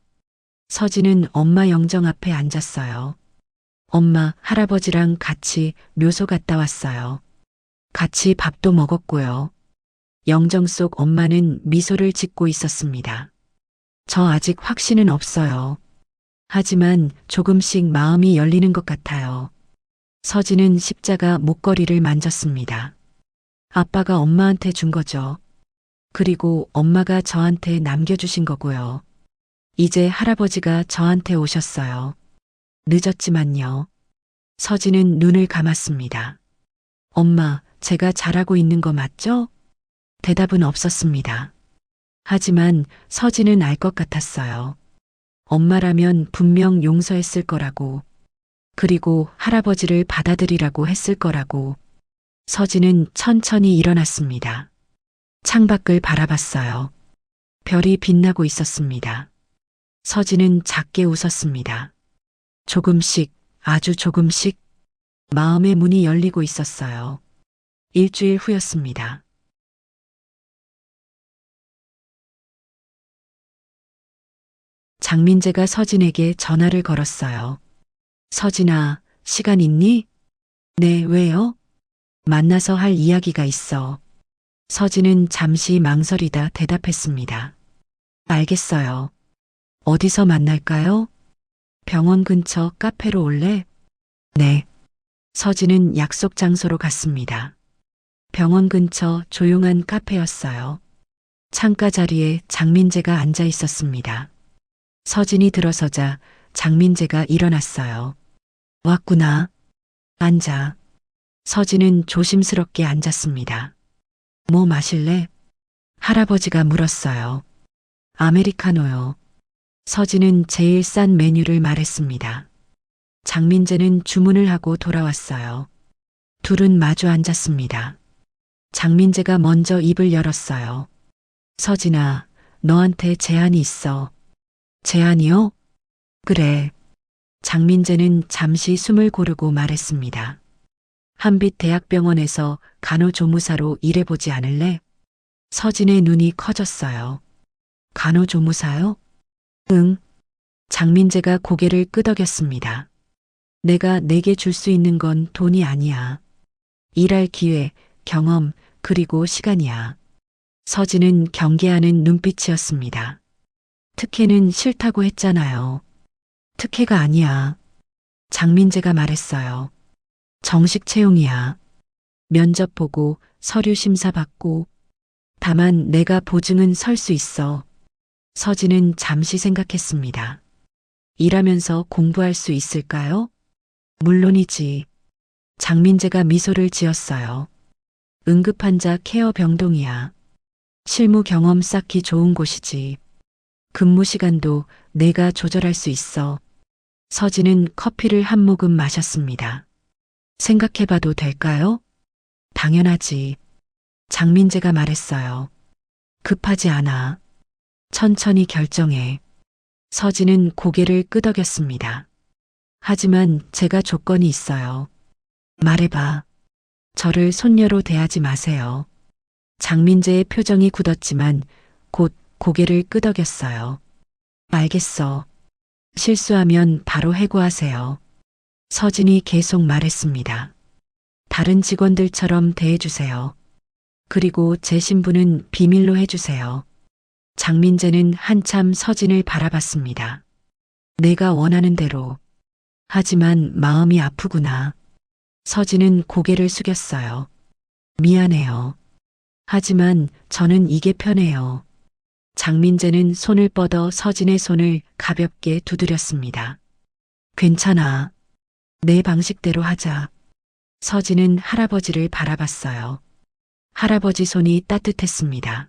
서진은 엄마 영정 앞에 앉았어요. 엄마, 할아버지랑 같이 묘소 갔다 왔어요. 같이 밥도 먹었고요. 영정 속 엄마는 미소를 짓고 있었습니다. 저 아직 확신은 없어요. 하지만 조금씩 마음이 열리는 것 같아요. 서진은 십자가 목걸이를 만졌습니다. 아빠가 엄마한테 준 거죠. 그리고 엄마가 저한테 남겨주신 거고요. 이제 할아버지가 저한테 오셨어요. 늦었지만요. 서진은 눈을 감았습니다. 엄마, 제가 잘하고 있는 거 맞죠? 대답은 없었습니다. 하지만 서진은 알 것 같았어요. 엄마라면 분명 용서했을 거라고. 그리고 할아버지를 받아들이라고 했을 거라고. 서진은 천천히 일어났습니다. 창밖을 바라봤어요. 별이 빛나고 있었습니다. 서진은 작게 웃었습니다. 조금씩, 아주 조금씩 마음의 문이 열리고 있었어요. 일주일 후였습니다. 장민재가 서진에게 전화를 걸었어요. 서진아, 시간 있니? 네, 왜요? 만나서 할 이야기가 있어. 서진은 잠시 망설이다 대답했습니다. 알겠어요. 어디서 만날까요? 병원 근처 카페로 올래? 네. 서진은 약속 장소로 갔습니다. 병원 근처 조용한 카페였어요. 창가 자리에 장민재가 앉아 있었습니다. 서진이 들어서자 장민재가 일어났어요. 왔구나. 앉아. 서진은 조심스럽게 앉았습니다. 뭐 마실래? 할아버지가 물었어요. 아메리카노요. 서진은 제일 싼 메뉴를 말했습니다. 장민재는 주문을 하고 돌아왔어요. 둘은 마주 앉았습니다. 장민재가 먼저 입을 열었어요. 서진아, 너한테 제안이 있어. 제안이요? 그래. 장민재는 잠시 숨을 고르고 말했습니다. 한빛 대학병원에서 간호조무사로 일해보지 않을래? 서진의 눈이 커졌어요. 간호조무사요? 응. 장민재가 고개를 끄덕였습니다. 내가 내게 줄 수 있는 건 돈이 아니야. 일할 기회, 경험, 그리고 시간이야. 서진은 경계하는 눈빛이었습니다. 특혜는 싫다고 했잖아요. 특혜가 아니야. 장민재가 말했어요. 정식 채용이야. 면접 보고 서류 심사 받고. 다만 내가 보증은 설 수 있어. 서진은 잠시 생각했습니다. 일하면서 공부할 수 있을까요? 물론이지. 장민재가 미소를 지었어요. 응급환자 케어 병동이야. 실무 경험 쌓기 좋은 곳이지. 근무 시간도 내가 조절할 수 있어. 서진은 커피를 한 모금 마셨습니다. 생각해봐도 될까요? 당연하지. 장민재가 말했어요. 급하지 않아. 천천히 결정해. 서진은 고개를 끄덕였습니다. 하지만 제가 조건이 있어요. 말해봐. 저를 손녀로 대하지 마세요. 장민재의 표정이 굳었지만 곧 고개를 끄덕였어요. 알겠어. 실수하면 바로 해고하세요. 서진이 계속 말했습니다. 다른 직원들처럼 대해주세요. 그리고 제 신분은 비밀로 해주세요. 장민재는 한참 서진을 바라봤습니다. 내가 원하는 대로. 하지만 마음이 아프구나. 서진은 고개를 숙였어요. 미안해요. 하지만 저는 이게 편해요. 장민재는 손을 뻗어 서진의 손을 가볍게 두드렸습니다. 괜찮아. 내 방식대로 하자. 서진은 할아버지를 바라봤어요. 할아버지 손이 따뜻했습니다.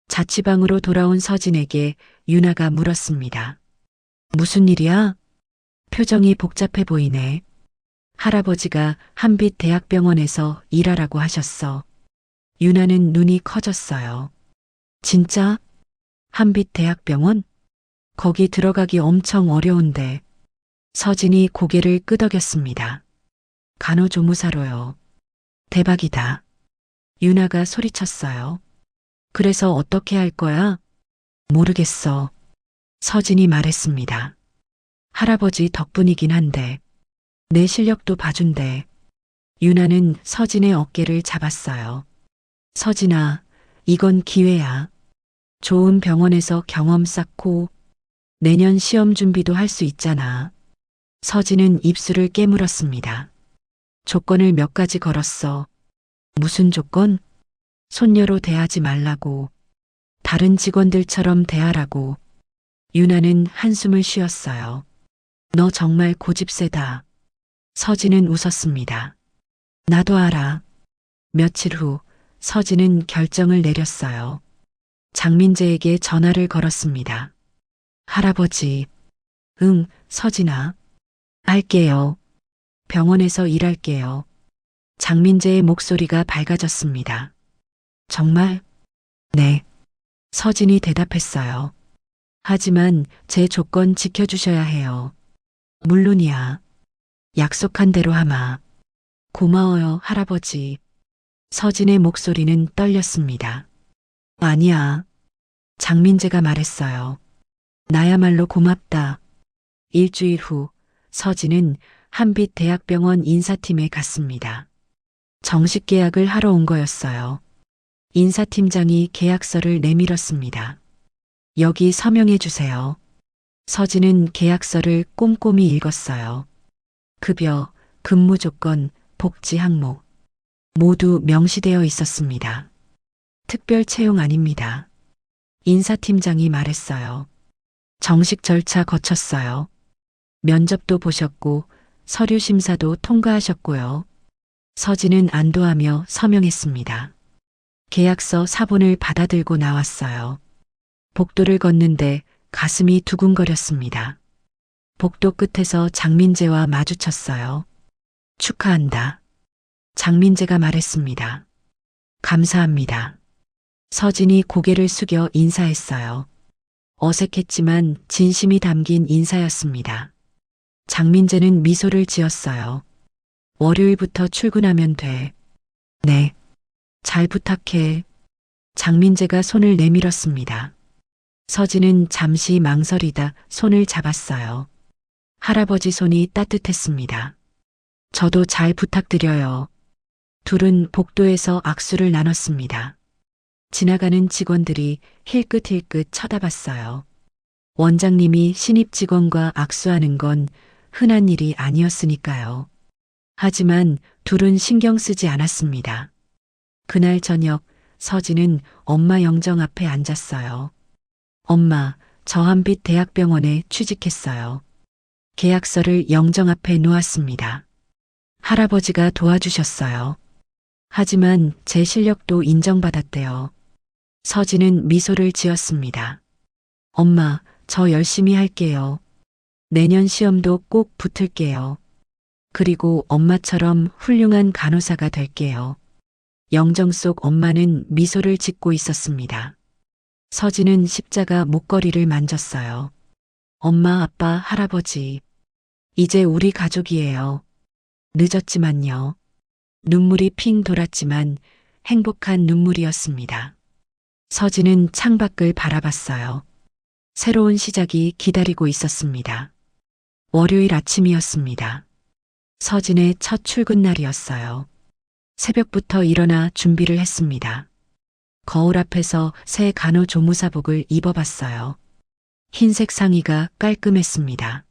자취방으로 돌아온 서진에게 유나가 물었습니다. 무슨 일이야? 표정이 복잡해 보이네. 할아버지가 한빛 대학병원에서 일하라고 하셨어. 유나는 눈이 커졌어요. 진짜? 한빛 대학병원? 거기 들어가기 엄청 어려운데. 서진이 고개를 끄덕였습니다. 간호조무사로요. 대박이다. 유나가 소리쳤어요. 그래서 어떻게 할 거야? 모르겠어. 서진이 말했습니다. 할아버지 덕분이긴 한데 내 실력도 봐준대. 유나는 서진의 어깨를 잡았어요. 서진아, 이건 기회야. 좋은 병원에서 경험 쌓고 내년 시험 준비도 할 수 있잖아. 서진은 입술을 깨물었습니다. 조건을 몇 가지 걸었어. 무슨 조건? 손녀로 대하지 말라고. 다른 직원들처럼 대하라고. 유나는 한숨을 쉬었어요. 너 정말 고집세다. 서진은 웃었습니다. 나도 알아. 며칠 후 서진은 결정을 내렸어요. 장민재에게 전화를 걸었습니다. 할아버지. 응, 서진아. 할게요. 병원에서 일할게요. 장민재의 목소리가 밝아졌습니다. 정말? 네. 서진이 대답했어요. 하지만 제 조건 지켜주셔야 해요. 물론이야. 약속한 대로 하마. 고마워요, 할아버지. 서진의 목소리는 떨렸습니다. 아니야. 장민재가 말했어요. 나야말로 고맙다. 일주일 후 서진은 한빛 대학병원 인사팀에 갔습니다. 정식 계약을 하러 온 거였어요. 인사팀장이 계약서를 내밀었습니다. 여기 서명해 주세요. 서진은 계약서를 꼼꼼히 읽었어요. 급여, 근무 조건, 복지 항목 모두 명시되어 있었습니다. 특별 채용 아닙니다. 인사팀장이 말했어요. 정식 절차 거쳤어요. 면접도 보셨고 서류 심사도 통과하셨고요. 서진은 안도하며 서명했습니다. 계약서 사본을 받아들고 나왔어요. 복도를 걷는데 가슴이 두근거렸습니다. 복도 끝에서 장민재와 마주쳤어요. 축하한다. 장민재가 말했습니다. 감사합니다. 서진이 고개를 숙여 인사했어요. 어색했지만 진심이 담긴 인사였습니다. 장민재는 미소를 지었어요. 월요일부터 출근하면 돼. 네. 잘 부탁해. 장민재가 손을 내밀었습니다. 서진은 잠시 망설이다 손을 잡았어요. 할아버지 손이 따뜻했습니다. 저도 잘 부탁드려요. 둘은 복도에서 악수를 나눴습니다. 지나가는 직원들이 힐끗힐끗 쳐다봤어요. 원장님이 신입 직원과 악수하는 건 흔한 일이 아니었으니까요. 하지만 둘은 신경 쓰지 않았습니다. 그날 저녁 서진은 엄마 영정 앞에 앉았어요. 엄마, 저 한빛 대학병원에 취직했어요. 계약서를 영정 앞에 놓았습니다. 할아버지가 도와주셨어요. 하지만 제 실력도 인정받았대요. 서진은 미소를 지었습니다. 엄마, 저 열심히 할게요. 내년 시험도 꼭 붙을게요. 그리고 엄마처럼 훌륭한 간호사가 될게요. 영정 속 엄마는 미소를 짓고 있었습니다. 서진은 십자가 목걸이를 만졌어요. 엄마, 아빠, 할아버지. 이제 우리 가족이에요. 늦었지만요. 눈물이 핑 돌았지만 행복한 눈물이었습니다. 서진은 창밖을 바라봤어요. 새로운 시작이 기다리고 있었습니다. 월요일 아침이었습니다. 서진의 첫 출근 날이었어요. 새벽부터 일어나 준비를 했습니다. 거울 앞에서 새 간호조무사복을 입어봤어요. 흰색 상의가 깔끔했습니다.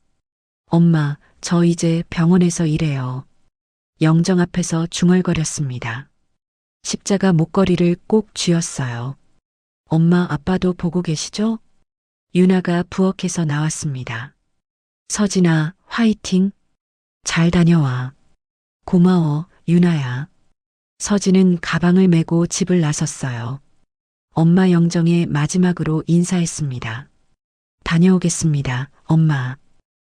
엄마, 저 이제 병원에서 일해요. 영정 앞에서 중얼거렸습니다. 십자가 목걸이를 꼭 쥐었어요. 엄마, 아빠도 보고 계시죠? 유나가 부엌에서 나왔습니다. 서진아, 화이팅! 잘 다녀와. 고마워, 유나야. 서진은 가방을 메고 집을 나섰어요. 엄마 영정에 마지막으로 인사했습니다. 다녀오겠습니다, 엄마.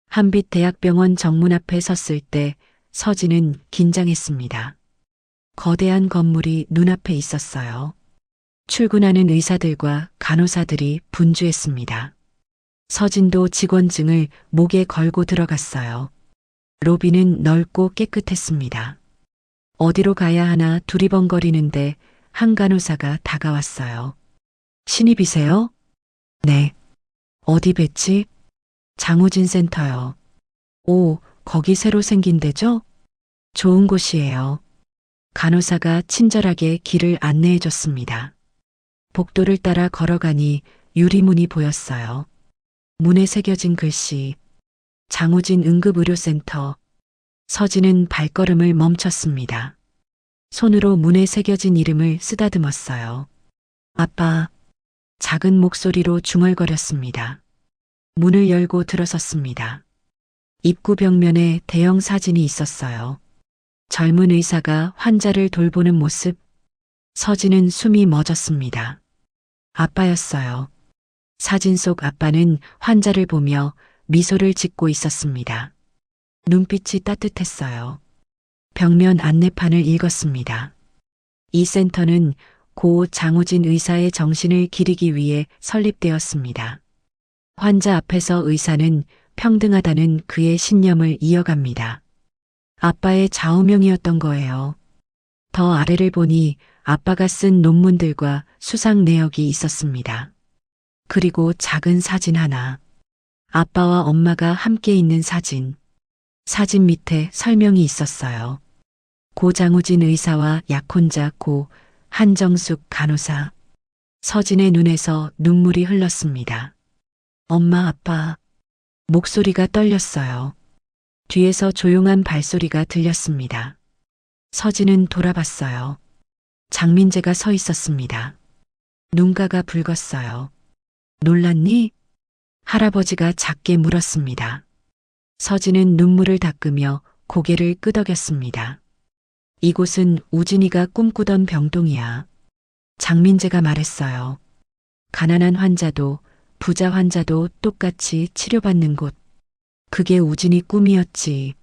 한빛대학병원 정문 앞에 섰을 때 서진은 긴장했습니다. 거대한 건물이 눈앞에 있었어요. 출근하는 의사들과 간호사들이 분주했습니다. 서진도 직원증을 목에 걸고 들어갔어요. 로비는 넓고 깨끗했습니다. 어디로 가야 하나 두리번거리는데 한 간호사가 다가왔어요. 신입이세요? 네. 어디 뵀지? 장우진 센터요. 오, 거기 새로 생긴 데죠? 좋은 곳이에요. 간호사가 친절하게 길을 안내해 줬습니다. 복도를 따라 걸어가니 유리문이 보였어요. 문에 새겨진 글씨. 장우진 응급의료센터. 서진은 발걸음을 멈췄습니다. 손으로 문에 새겨진 이름을 쓰다듬었어요. 아빠. 작은 목소리로 중얼거렸습니다. 문을 열고 들어섰습니다. 입구 벽면에 대형 사진이 있었어요. 젊은 의사가 환자를 돌보는 모습. 서진은 숨이 멎었습니다. 아빠였어요. 사진 속 아빠는 환자를 보며 미소를 짓고 있었습니다. 눈빛이 따뜻했어요. 벽면 안내판을 읽었습니다. 이 센터는 고 장우진 의사의 정신을 기리기 위해 설립되었습니다. 환자 앞에서 의사는 평등하다는 그의 신념을 이어갑니다. 아빠의 좌우명이었던 거예요. 더 아래를 보니 아빠가 쓴 논문들과 수상 내역이 있었습니다. 그리고 작은 사진 하나. 아빠와 엄마가 함께 있는 사진. 사진 밑에 설명이 있었어요. 고장우진 의사와 약혼자 고 한정숙 간호사. 서진의 눈에서 눈물이 흘렀습니다. 엄마, 아빠. 목소리가 떨렸어요. 뒤에서 조용한 발소리가 들렸습니다. 서진은 돌아봤어요. 장민재가 서 있었습니다. 눈가가 붉었어요. 놀랐니? 할아버지가 작게 물었습니다. 서진은 눈물을 닦으며 고개를 끄덕였습니다. 이곳은 우진이가 꿈꾸던 병동이야. 장민재가 말했어요. 가난한 환자도 부자 환자도 똑같이 치료받는 곳. 그게 우진이 꿈이었지.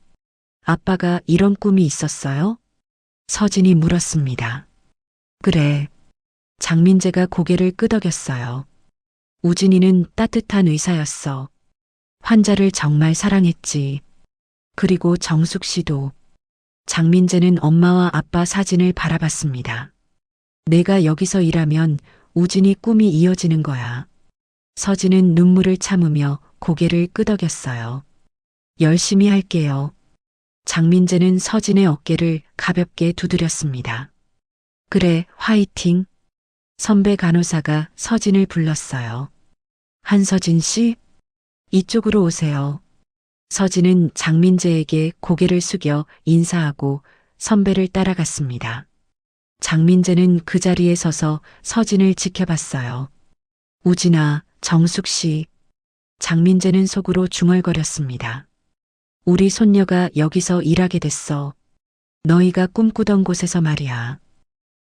아빠가 이런 꿈이 있었어요? 서진이 물었습니다. 그래. 장민재가 고개를 끄덕였어요. 우진이는 따뜻한 의사였어. 환자를 정말 사랑했지. 그리고 정숙 씨도. 장민재는 엄마와 아빠 사진을 바라봤습니다. 내가 여기서 일하면 우진이 꿈이 이어지는 거야. 서진은 눈물을 참으며 고개를 끄덕였어요. 열심히 할게요. 장민재는 서진의 어깨를 가볍게 두드렸습니다. 그래, 화이팅. 선배 간호사가 서진을 불렀어요. 한서진 씨? 이쪽으로 오세요. 서진은 장민재에게 고개를 숙여 인사하고 선배를 따라갔습니다. 장민재는 그 자리에 서서 서진을 지켜봤어요. 우진아, 정숙 씨. 장민재는 속으로 중얼거렸습니다. 우리 손녀가 여기서 일하게 됐어. 너희가 꿈꾸던 곳에서 말이야.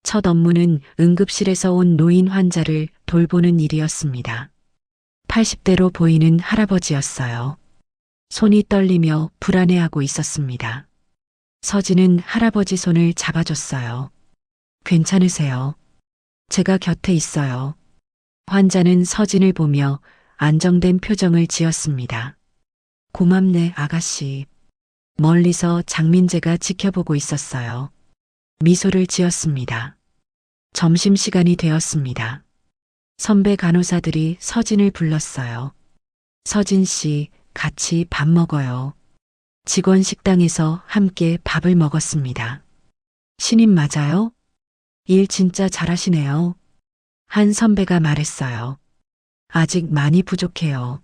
첫 업무는 응급실에서 온 노인 환자를 돌보는 일이었습니다. 80대로 보이는 할아버지였어요. 손이 떨리며 불안해하고 있었습니다. 서진은 할아버지 손을 잡아줬어요. 괜찮으세요? 제가 곁에 있어요. 환자는 서진을 보며 안정된 표정을 지었습니다. 고맙네, 아가씨. 멀리서 장민재가 지켜보고 있었어요. 미소를 지었습니다. 점심시간이 되었습니다. 선배 간호사들이 서진을 불렀어요. 서진 씨, 같이 밥 먹어요. 직원 식당에서 함께 밥을 먹었습니다. 신입 맞아요? 일 진짜 잘하시네요. 한 선배가 말했어요. 아직 많이 부족해요.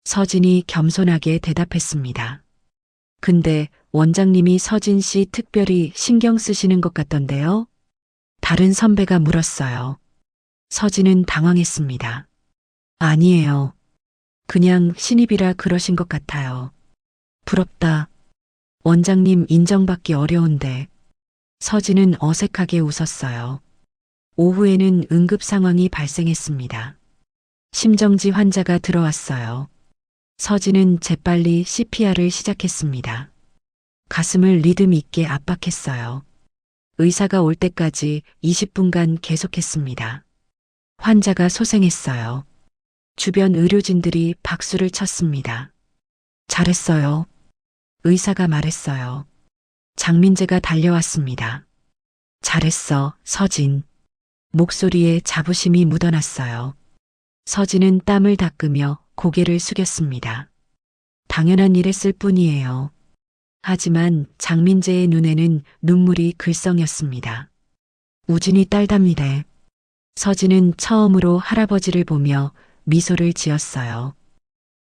서진이 겸손하게 대답했습니다. 근데 원장님이 서진 씨 특별히 신경 쓰시는 것 같던데요? 다른 선배가 물었어요. 서진은 당황했습니다. 아니에요. 그냥 신입이라 그러신 것 같아요. 부럽다. 원장님 인정받기 어려운데. 서진은 어색하게 웃었어요. 오후에는 응급 상황이 발생했습니다. 심정지 환자가 들어왔어요. 서진은 재빨리 CPR을 시작했습니다. 가슴을 리듬 있게 압박했어요. 의사가 올 때까지 20분간 계속했습니다. 환자가 소생했어요. 주변 의료진들이 박수를 쳤습니다. 잘했어요. 의사가 말했어요. 장민재가 달려왔습니다. 잘했어, 서진. 목소리에 자부심이 묻어났어요. 서진은 땀을 닦으며 고개를 숙였습니다. 당연한 일했을 뿐이에요. 하지만 장민재의 눈에는 눈물이 글썽였습니다. 우진이 딸답니다. 서진은 처음으로 할아버지를 보며 미소를 지었어요.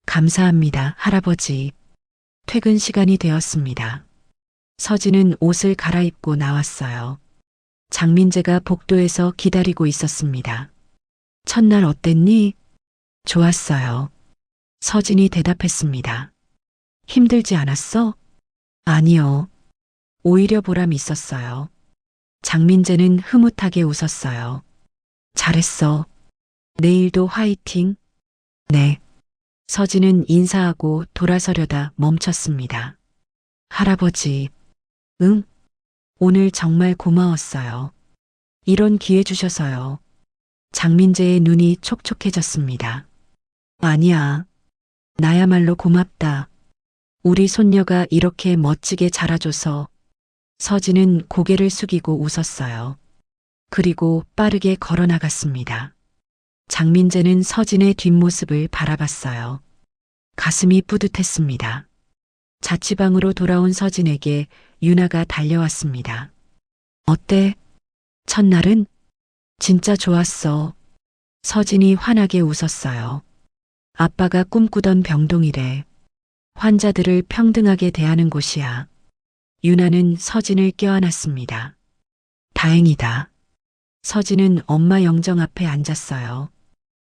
감사합니다, 할아버지. 퇴근 시간이 되었습니다. 서진은 옷을 갈아입고 나왔어요. 장민재가 복도에서 기다리고 있었습니다. 첫날 어땠니? 좋았어요. 서진이 대답했습니다. 힘들지 않았어? 아니요. 오히려 보람 있었어요. 장민재는 흐뭇하게 웃었어요. 잘했어. 내일도 화이팅. 네. 서진은 인사하고 돌아서려다 멈췄습니다. 할아버지. 응? 오늘 정말 고마웠어요. 이런 기회 주셔서요. 장민재의 눈이 촉촉해졌습니다. 아니야. 나야말로 고맙다. 우리 손녀가 이렇게 멋지게 자라줘서. 서진은 고개를 숙이고 웃었어요. 그리고 빠르게 걸어 나갔습니다. 장민재는 서진의 뒷모습을 바라봤어요. 가슴이 뿌듯했습니다. 자취방으로 돌아온 서진에게 유나가 달려왔습니다. 어때? 첫날은? 진짜 좋았어. 서진이 환하게 웃었어요. 아빠가 꿈꾸던 병동이래. 환자들을 평등하게 대하는 곳이야. 유나는 서진을 껴안았습니다. 다행이다. 서진은 엄마 영정 앞에 앉았어요.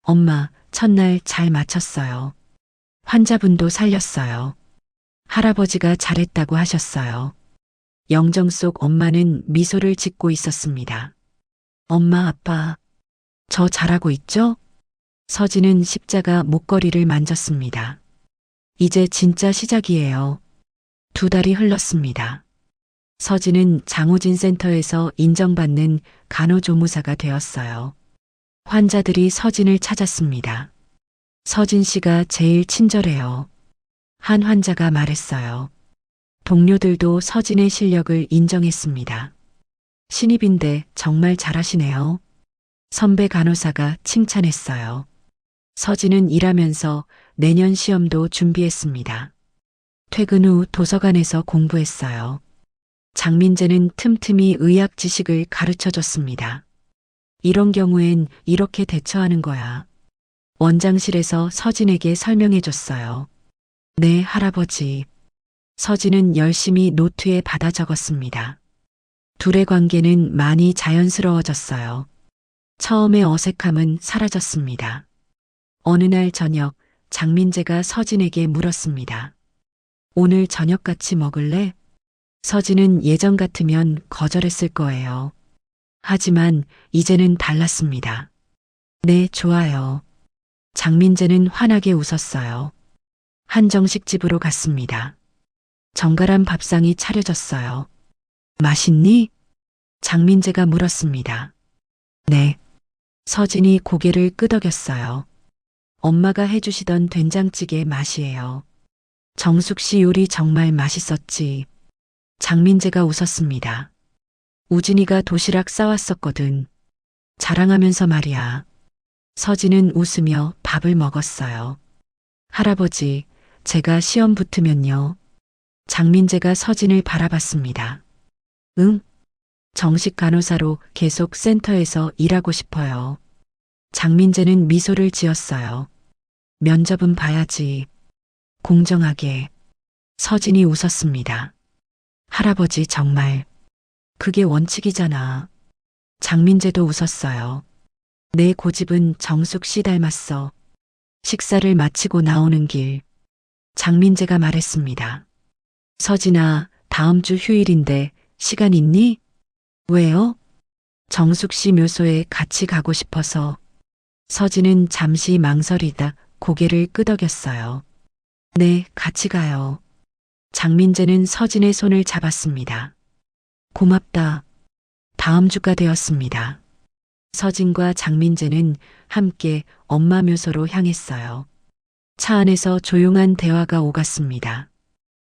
엄마, 첫날 잘 마쳤어요. 환자분도 살렸어요. 할아버지가 잘했다고 하셨어요. 영정 속 엄마는 미소를 짓고 있었습니다. 엄마, 아빠, 저 잘하고 있죠? 서진은 십자가 목걸이를 만졌습니다. 이제 진짜 시작이에요. 2달이 흘렀습니다. 서진은 장호진 센터에서 인정받는 간호조무사가 되었어요. 환자들이 서진을 찾았습니다. 서진 씨가 제일 친절해요. 한 환자가 말했어요. 동료들도 서진의 실력을 인정했습니다. 신입인데 정말 잘하시네요. 선배 간호사가 칭찬했어요. 서진은 일하면서 내년 시험도 준비했습니다. 퇴근 후 도서관에서 공부했어요. 장민재는 틈틈이 의학 지식을 가르쳐 줬습니다. 이런 경우엔 이렇게 대처하는 거야. 원장실에서 서진에게 설명해 줬어요. 네, 할아버지. 서진은 열심히 노트에 받아 적었습니다. 둘의 관계는 많이 자연스러워졌어요. 처음의 어색함은 사라졌습니다. 어느 날 저녁, 장민재가 서진에게 물었습니다. 오늘 저녁 같이 먹을래? 서진은 예전 같으면 거절했을 거예요. 하지만 이제는 달랐습니다. 네, 좋아요. 장민재는 환하게 웃었어요. 한정식 집으로 갔습니다. 정갈한 밥상이 차려졌어요. 맛있니? 장민재가 물었습니다. 네. 서진이 고개를 끄덕였어요. 엄마가 해주시던 된장찌개 맛이에요. 정숙 씨 요리 정말 맛있었지. 장민재가 웃었습니다. 우진이가 도시락 싸왔었거든. 자랑하면서 말이야. 서진은 웃으며 밥을 먹었어요. 할아버지, 제가 시험 붙으면요. 장민재가 서진을 바라봤습니다. 응? 정식 간호사로 계속 센터에서 일하고 싶어요. 장민재는 미소를 지었어요. 면접은 봐야지. 공정하게. 서진이 웃었습니다. 할아버지 정말. 그게 원칙이잖아. 장민재도 웃었어요. 내 고집은 정숙 씨 닮았어. 식사를 마치고 나오는 길. 장민재가 말했습니다. 서진아, 다음 주 휴일인데 시간 있니? 왜요? 정숙 씨 묘소에 같이 가고 싶어서. 서진은 잠시 망설이다 고개를 끄덕였어요. 네, 같이 가요. 장민재는 서진의 손을 잡았습니다. 고맙다. 다음 주가 되었습니다. 서진과 장민재는 함께 엄마 묘소로 향했어요. 차 안에서 조용한 대화가 오갔습니다.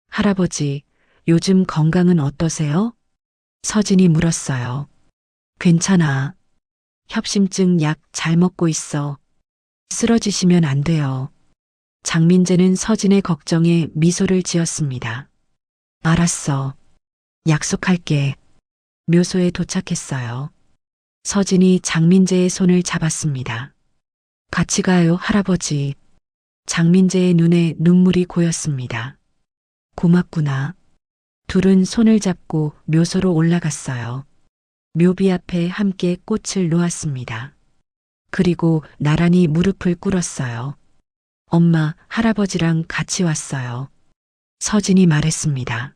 할아버지, 요즘 건강은 어떠세요? 서진이 물었어요. 괜찮아. 협심증 약 잘 먹고 있어. 쓰러지시면 안 돼요. 장민재는 서진의 걱정에 미소를 지었습니다. 알았어. 약속할게. 묘소에 도착했어요. 서진이 장민재의 손을 잡았습니다. 같이 가요, 할아버지. 장민재의 눈에 눈물이 고였습니다. 고맙구나. 둘은 손을 잡고 묘소로 올라갔어요. 묘비 앞에 함께 꽃을 놓았습니다. 그리고 나란히 무릎을 꿇었어요. 엄마, 할아버지랑 같이 왔어요. 서진이 말했습니다.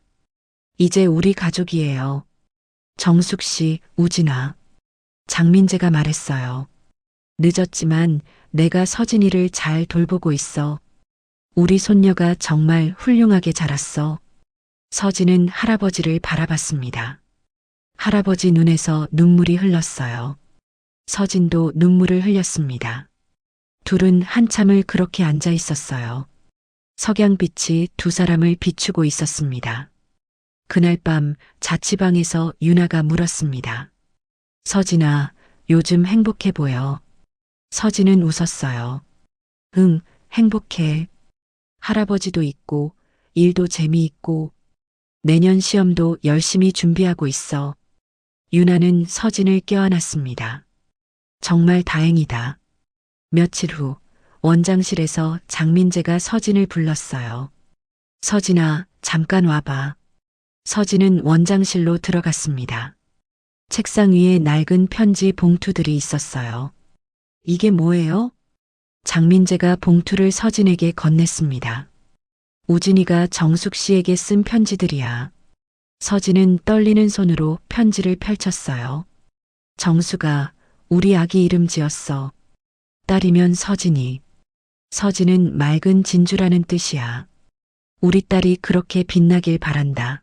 이제 우리 가족이에요. 정숙 씨, 우진아. 장민재가 말했어요. 늦었지만 내가 서진이를 잘 돌보고 있어. 우리 손녀가 정말 훌륭하게 자랐어. 서진은 할아버지를 바라봤습니다. 할아버지 눈에서 눈물이 흘렀어요. 서진도 눈물을 흘렸습니다. 둘은 한참을 그렇게 앉아 있었어요. 석양빛이 두 사람을 비추고 있었습니다. 그날 밤 자취방에서 유나가 물었습니다. 서진아, 요즘 행복해 보여. 서진은 웃었어요. 응, 행복해. 할아버지도 있고, 일도 재미있고, 내년 시험도 열심히 준비하고 있어. 유나는 서진을 껴안았습니다. 정말 다행이다. 며칠 후 원장실에서 장민재가 서진을 불렀어요. 서진아, 잠깐 와봐. 서진은 원장실로 들어갔습니다. 책상 위에 낡은 편지 봉투들이 있었어요. 이게 뭐예요? 장민재가 봉투를 서진에게 건넸습니다. 우진이가 정숙 씨에게 쓴 편지들이야. 서진은 떨리는 손으로 편지를 펼쳤어요. 정수가 우리 아기 이름 지었어. 딸이면 서진이. 서진은 맑은 진주라는 뜻이야. 우리 딸이 그렇게 빛나길 바란다.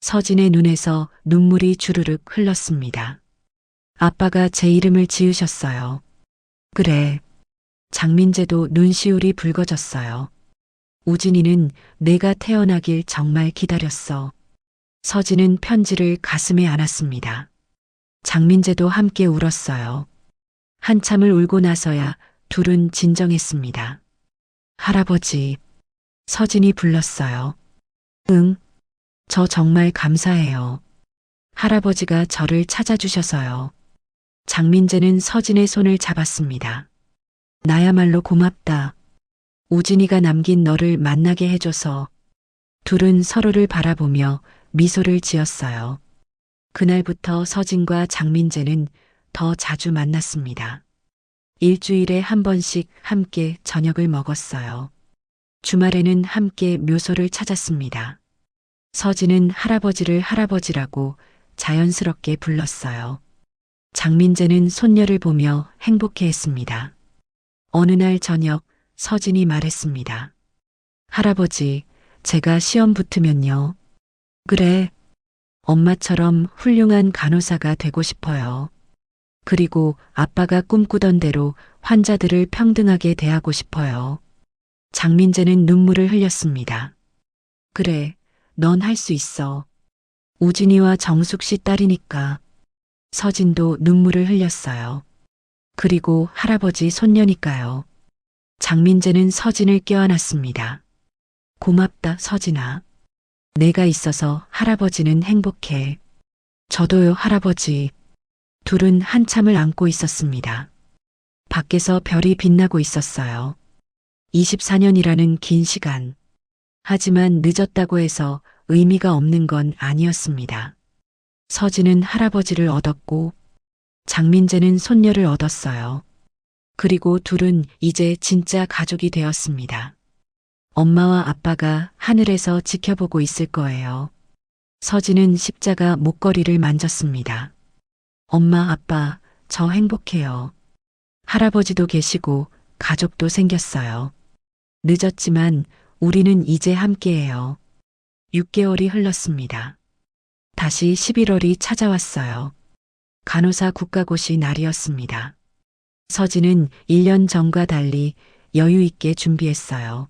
서진의 눈에서 눈물이 주르륵 흘렀습니다. 아빠가 제 이름을 지으셨어요. 그래. 장민재도 눈시울이 붉어졌어요. 우진이는 내가 태어나길 정말 기다렸어. 서진은 편지를 가슴에 안았습니다. 장민재도 함께 울었어요. 한참을 울고 나서야 둘은 진정했습니다. 할아버지, 서진이 불렀어요. 응, 저 정말 감사해요. 할아버지가 저를 찾아주셔서요. 장민재는 서진의 손을 잡았습니다. 나야말로 고맙다. 우진이가 남긴 너를 만나게 해줘서. 둘은 서로를 바라보며 미소를 지었어요. 그날부터 서진과 장민재는 더 자주 만났습니다. 일주일에 한 번씩 함께 저녁을 먹었어요. 주말에는 함께 묘소를 찾았습니다. 서진은 할아버지를 할아버지라고 자연스럽게 불렀어요. 장민재는 손녀를 보며 행복해했습니다. 어느 날 저녁 서진이 말했습니다. 할아버지, 제가 시험 붙으면요. 그래. 엄마처럼 훌륭한 간호사가 되고 싶어요. 그리고 아빠가 꿈꾸던 대로 환자들을 평등하게 대하고 싶어요. 장민재는 눈물을 흘렸습니다. 그래, 넌 할 수 있어. 우진이와 정숙 씨 딸이니까. 서진도 눈물을 흘렸어요. 그리고 할아버지 손녀니까요. 장민재는 서진을 껴안았습니다. 고맙다, 서진아. 내가 있어서 할아버지는 행복해. 저도요, 할아버지. 둘은 한참을 안고 있었습니다. 밖에서 별이 빛나고 있었어요. 24년이라는 긴 시간. 하지만 늦었다고 해서 의미가 없는 건 아니었습니다. 서진은 할아버지를 얻었고 장민재는 손녀를 얻었어요. 그리고 둘은 이제 진짜 가족이 되었습니다. 엄마와 아빠가 하늘에서 지켜보고 있을 거예요. 서진은 십자가 목걸이를 만졌습니다. 엄마, 아빠, 저 행복해요. 할아버지도 계시고 가족도 생겼어요. 늦었지만 우리는 이제 함께해요. 6개월이 흘렀습니다. 다시 11월이 찾아왔어요. 간호사 국가고시 날이었습니다. 서진은 1년 전과 달리 여유 있게 준비했어요.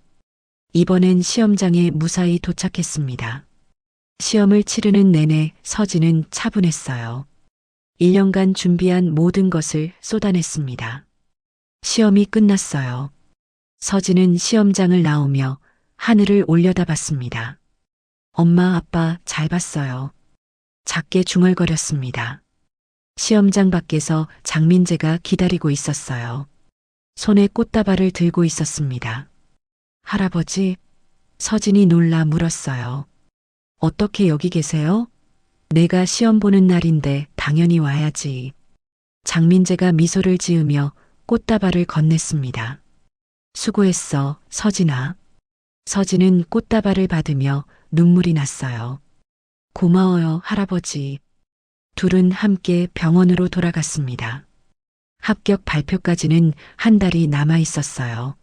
이번엔 시험장에 무사히 도착했습니다. 시험을 치르는 내내 서진은 차분했어요. 1년간 준비한 모든 것을 쏟아냈습니다. 시험이 끝났어요. 서진은 시험장을 나오며 하늘을 올려다봤습니다. 엄마, 아빠 잘 봤어요. 작게 중얼거렸습니다. 시험장 밖에서 장민재가 기다리고 있었어요. 손에 꽃다발을 들고 있었습니다. 할아버지, 서진이 놀라 물었어요. 어떻게 여기 계세요? 내가 시험 보는 날인데 당연히 와야지. 장민재가 미소를 지으며 꽃다발을 건넸습니다. 수고했어, 서진아. 서진은 꽃다발을 받으며 눈물이 났어요. 고마워요, 할아버지. 둘은 함께 병원으로 돌아갔습니다. 합격 발표까지는 한 달이 남아 있었어요.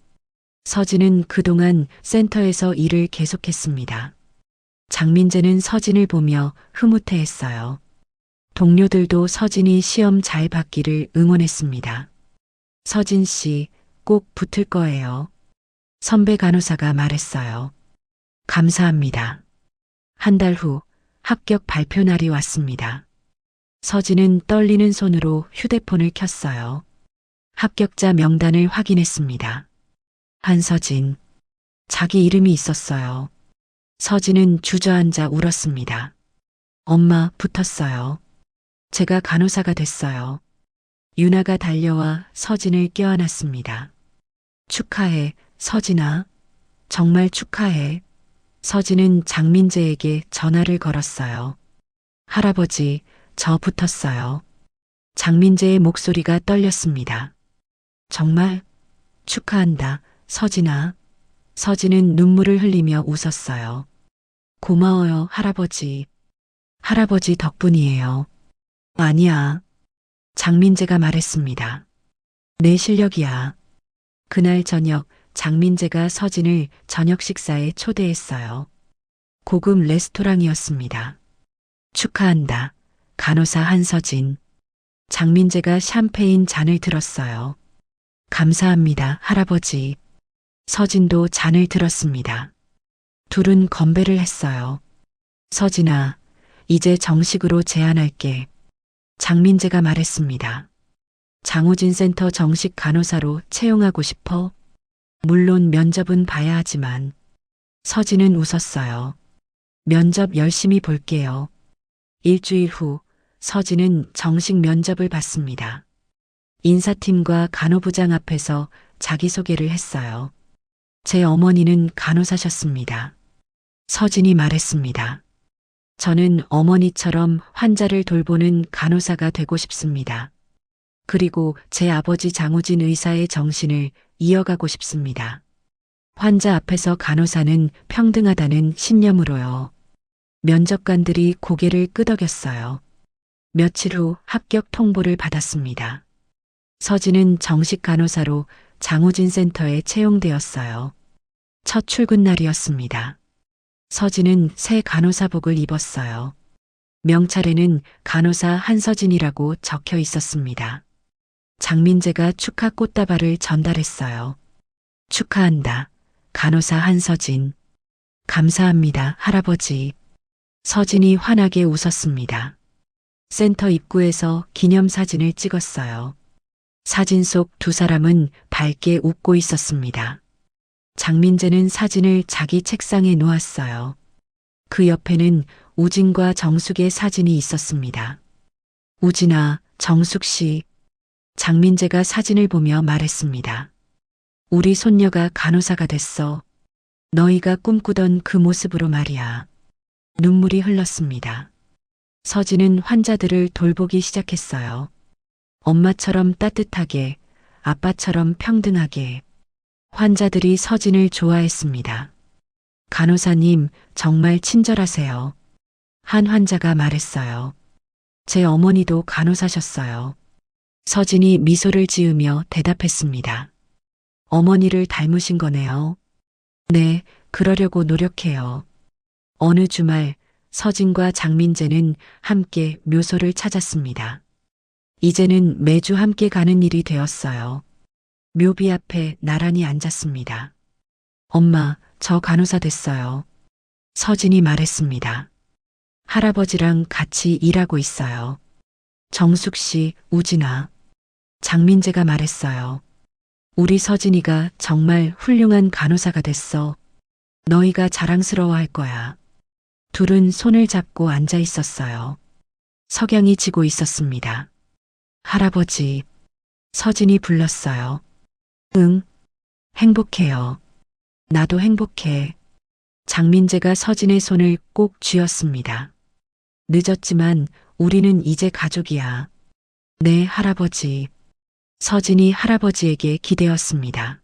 서진은 그동안 센터에서 일을 계속했습니다. 장민재는 서진을 보며 흐뭇해했어요. 동료들도 서진이 시험 잘 받기를 응원했습니다. 서진 씨, 꼭 붙을 거예요. 선배 간호사가 말했어요. 감사합니다. 한 달 후 합격 발표 날이 왔습니다. 서진은 떨리는 손으로 휴대폰을 켰어요. 합격자 명단을 확인했습니다. 한서진. 자기 이름이 있었어요. 서진은 주저앉아 울었습니다. 엄마, 붙었어요. 제가 간호사가 됐어요. 유나가 달려와 서진을 껴안았습니다. 축하해, 서진아. 정말 축하해. 서진은 장민재에게 전화를 걸었어요. 할아버지, 저 붙었어요. 장민재의 목소리가 떨렸습니다. 정말? 축하한다, 서진아. 서진은 눈물을 흘리며 웃었어요. 고마워요, 할아버지. 할아버지 덕분이에요. 아니야. 장민재가 말했습니다. 내 실력이야. 그날 저녁 장민재가 서진을 저녁 식사에 초대했어요. 고급 레스토랑이었습니다. 축하한다. 간호사 한서진. 장민재가 샴페인 잔을 들었어요. 감사합니다, 할아버지. 서진도 잔을 들었습니다. 둘은 건배를 했어요. 서진아, 이제 정식으로 제안할게. 장민재가 말했습니다. 장우진 센터 정식 간호사로 채용하고 싶어? 물론 면접은 봐야 하지만. 서진은 웃었어요. 면접 열심히 볼게요. 일주일 후 서진은 정식 면접을 받습니다. 인사팀과 간호부장 앞에서 자기소개를 했어요. 제 어머니는 간호사셨습니다. 서진이 말했습니다. 저는 어머니처럼 환자를 돌보는 간호사가 되고 싶습니다. 그리고 제 아버지 장우진 의사의 정신을 이어가고 싶습니다. 환자 앞에서 간호사는 평등하다는 신념으로요. 면접관들이 고개를 끄덕였어요. 며칠 후 합격 통보를 받았습니다. 서진은 정식 간호사로 장우진 센터에 채용되었어요. 첫 출근 날이었습니다. 서진은 새 간호사복을 입었어요. 명찰에는 간호사 한서진이라고 적혀 있었습니다. 장민재가 축하 꽃다발을 전달했어요. 축하한다. 간호사 한서진. 감사합니다, 할아버지. 서진이 환하게 웃었습니다. 센터 입구에서 기념사진을 찍었어요. 사진 속 두 사람은 밝게 웃고 있었습니다. 장민재는 사진을 자기 책상에 놓았어요. 그 옆에는 우진과 정숙의 사진이 있었습니다. 우진아, 정숙 씨. 장민재가 사진을 보며 말했습니다. 우리 손녀가 간호사가 됐어. 너희가 꿈꾸던 그 모습으로 말이야. 눈물이 흘렀습니다. 서진은 환자들을 돌보기 시작했어요. 엄마처럼 따뜻하게, 아빠처럼 평등하게. 환자들이 서진을 좋아했습니다. 간호사님, 정말 친절하세요. 한 환자가 말했어요. 제 어머니도 간호사셨어요. 서진이 미소를 지으며 대답했습니다. 어머니를 닮으신 거네요. 네, 그러려고 노력해요. 어느 주말 서진과 장민재는 함께 묘소를 찾았습니다. 이제는 매주 함께 가는 일이 되었어요. 묘비 앞에 나란히 앉았습니다. 엄마, 저 간호사 됐어요. 서진이 말했습니다. 할아버지랑 같이 일하고 있어요. 정숙 씨, 우진아. 장민재가 말했어요. 우리 서진이가 정말 훌륭한 간호사가 됐어. 너희가 자랑스러워할 거야. 둘은 손을 잡고 앉아 있었어요. 석양이 지고 있었습니다. 할아버지, 서진이 불렀어요. 응, 행복해요. 나도 행복해. 장민재가 서진의 손을 꼭 쥐었습니다. 늦었지만 우리는 이제 가족이야. 네, 할아버지. 서진이 할아버지에게 기대었습니다.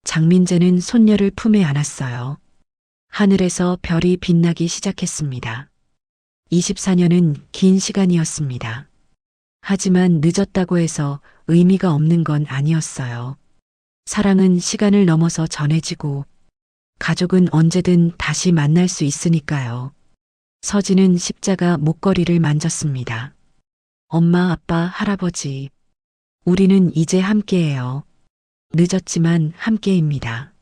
장민재는 손녀를 품에 안았어요. 하늘에서 별이 빛나기 시작했습니다. 24년은 긴 시간이었습니다. 하지만 늦었다고 해서 의미가 없는 건 아니었어요. 사랑은 시간을 넘어서 전해지고 가족은 언제든 다시 만날 수 있으니까요. 서진은 십자가 목걸이를 만졌습니다. 엄마, 아빠, 할아버지. 우리는 이제 함께해요. 늦었지만 함께입니다.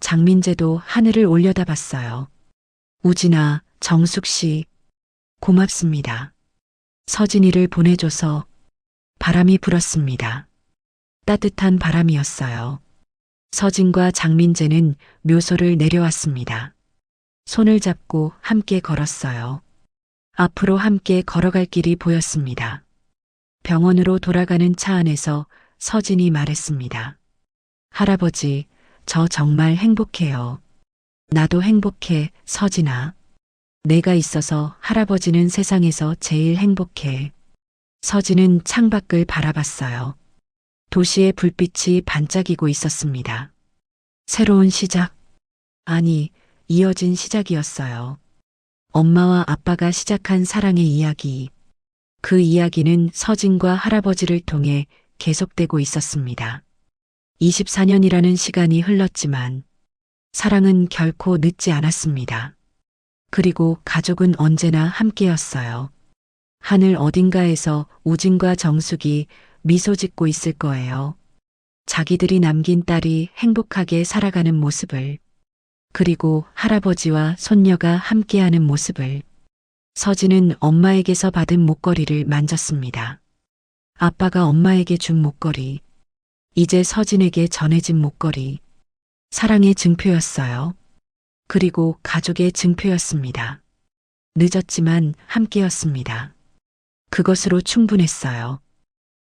장민재도 하늘을 올려다봤어요. 우진아, 정숙 씨, 고맙습니다. 서진이를 보내줘서. 바람이 불었습니다. 따뜻한 바람이었어요. 서진과 장민재는 묘소를 내려왔습니다. 손을 잡고 함께 걸었어요. 앞으로 함께 걸어갈 길이 보였습니다. 병원으로 돌아가는 차 안에서 서진이 말했습니다. 할아버지, 저 정말 행복해요. 나도 행복해, 서진아. 내가 있어서 할아버지는 세상에서 제일 행복해. 서진은 창밖을 바라봤어요. 도시의 불빛이 반짝이고 있었습니다. 새로운 시작. 아니, 이어진 시작이었어요. 엄마와 아빠가 시작한 사랑의 이야기. 그 이야기는 서진과 할아버지를 통해 계속되고 있었습니다. 24년이라는 시간이 흘렀지만 사랑은 결코 늦지 않았습니다. 그리고 가족은 언제나 함께였어요. 하늘 어딘가에서 우진과 정숙이 미소 짓고 있을 거예요. 자기들이 남긴 딸이 행복하게 살아가는 모습을, 그리고 할아버지와 손녀가 함께하는 모습을. 서진은 엄마에게서 받은 목걸이를 만졌습니다. 아빠가 엄마에게 준 목걸이, 이제 서진에게 전해진 목걸이. 사랑의 증표였어요. 그리고 가족의 증표였습니다. 늦었지만 함께였습니다. 그것으로 충분했어요.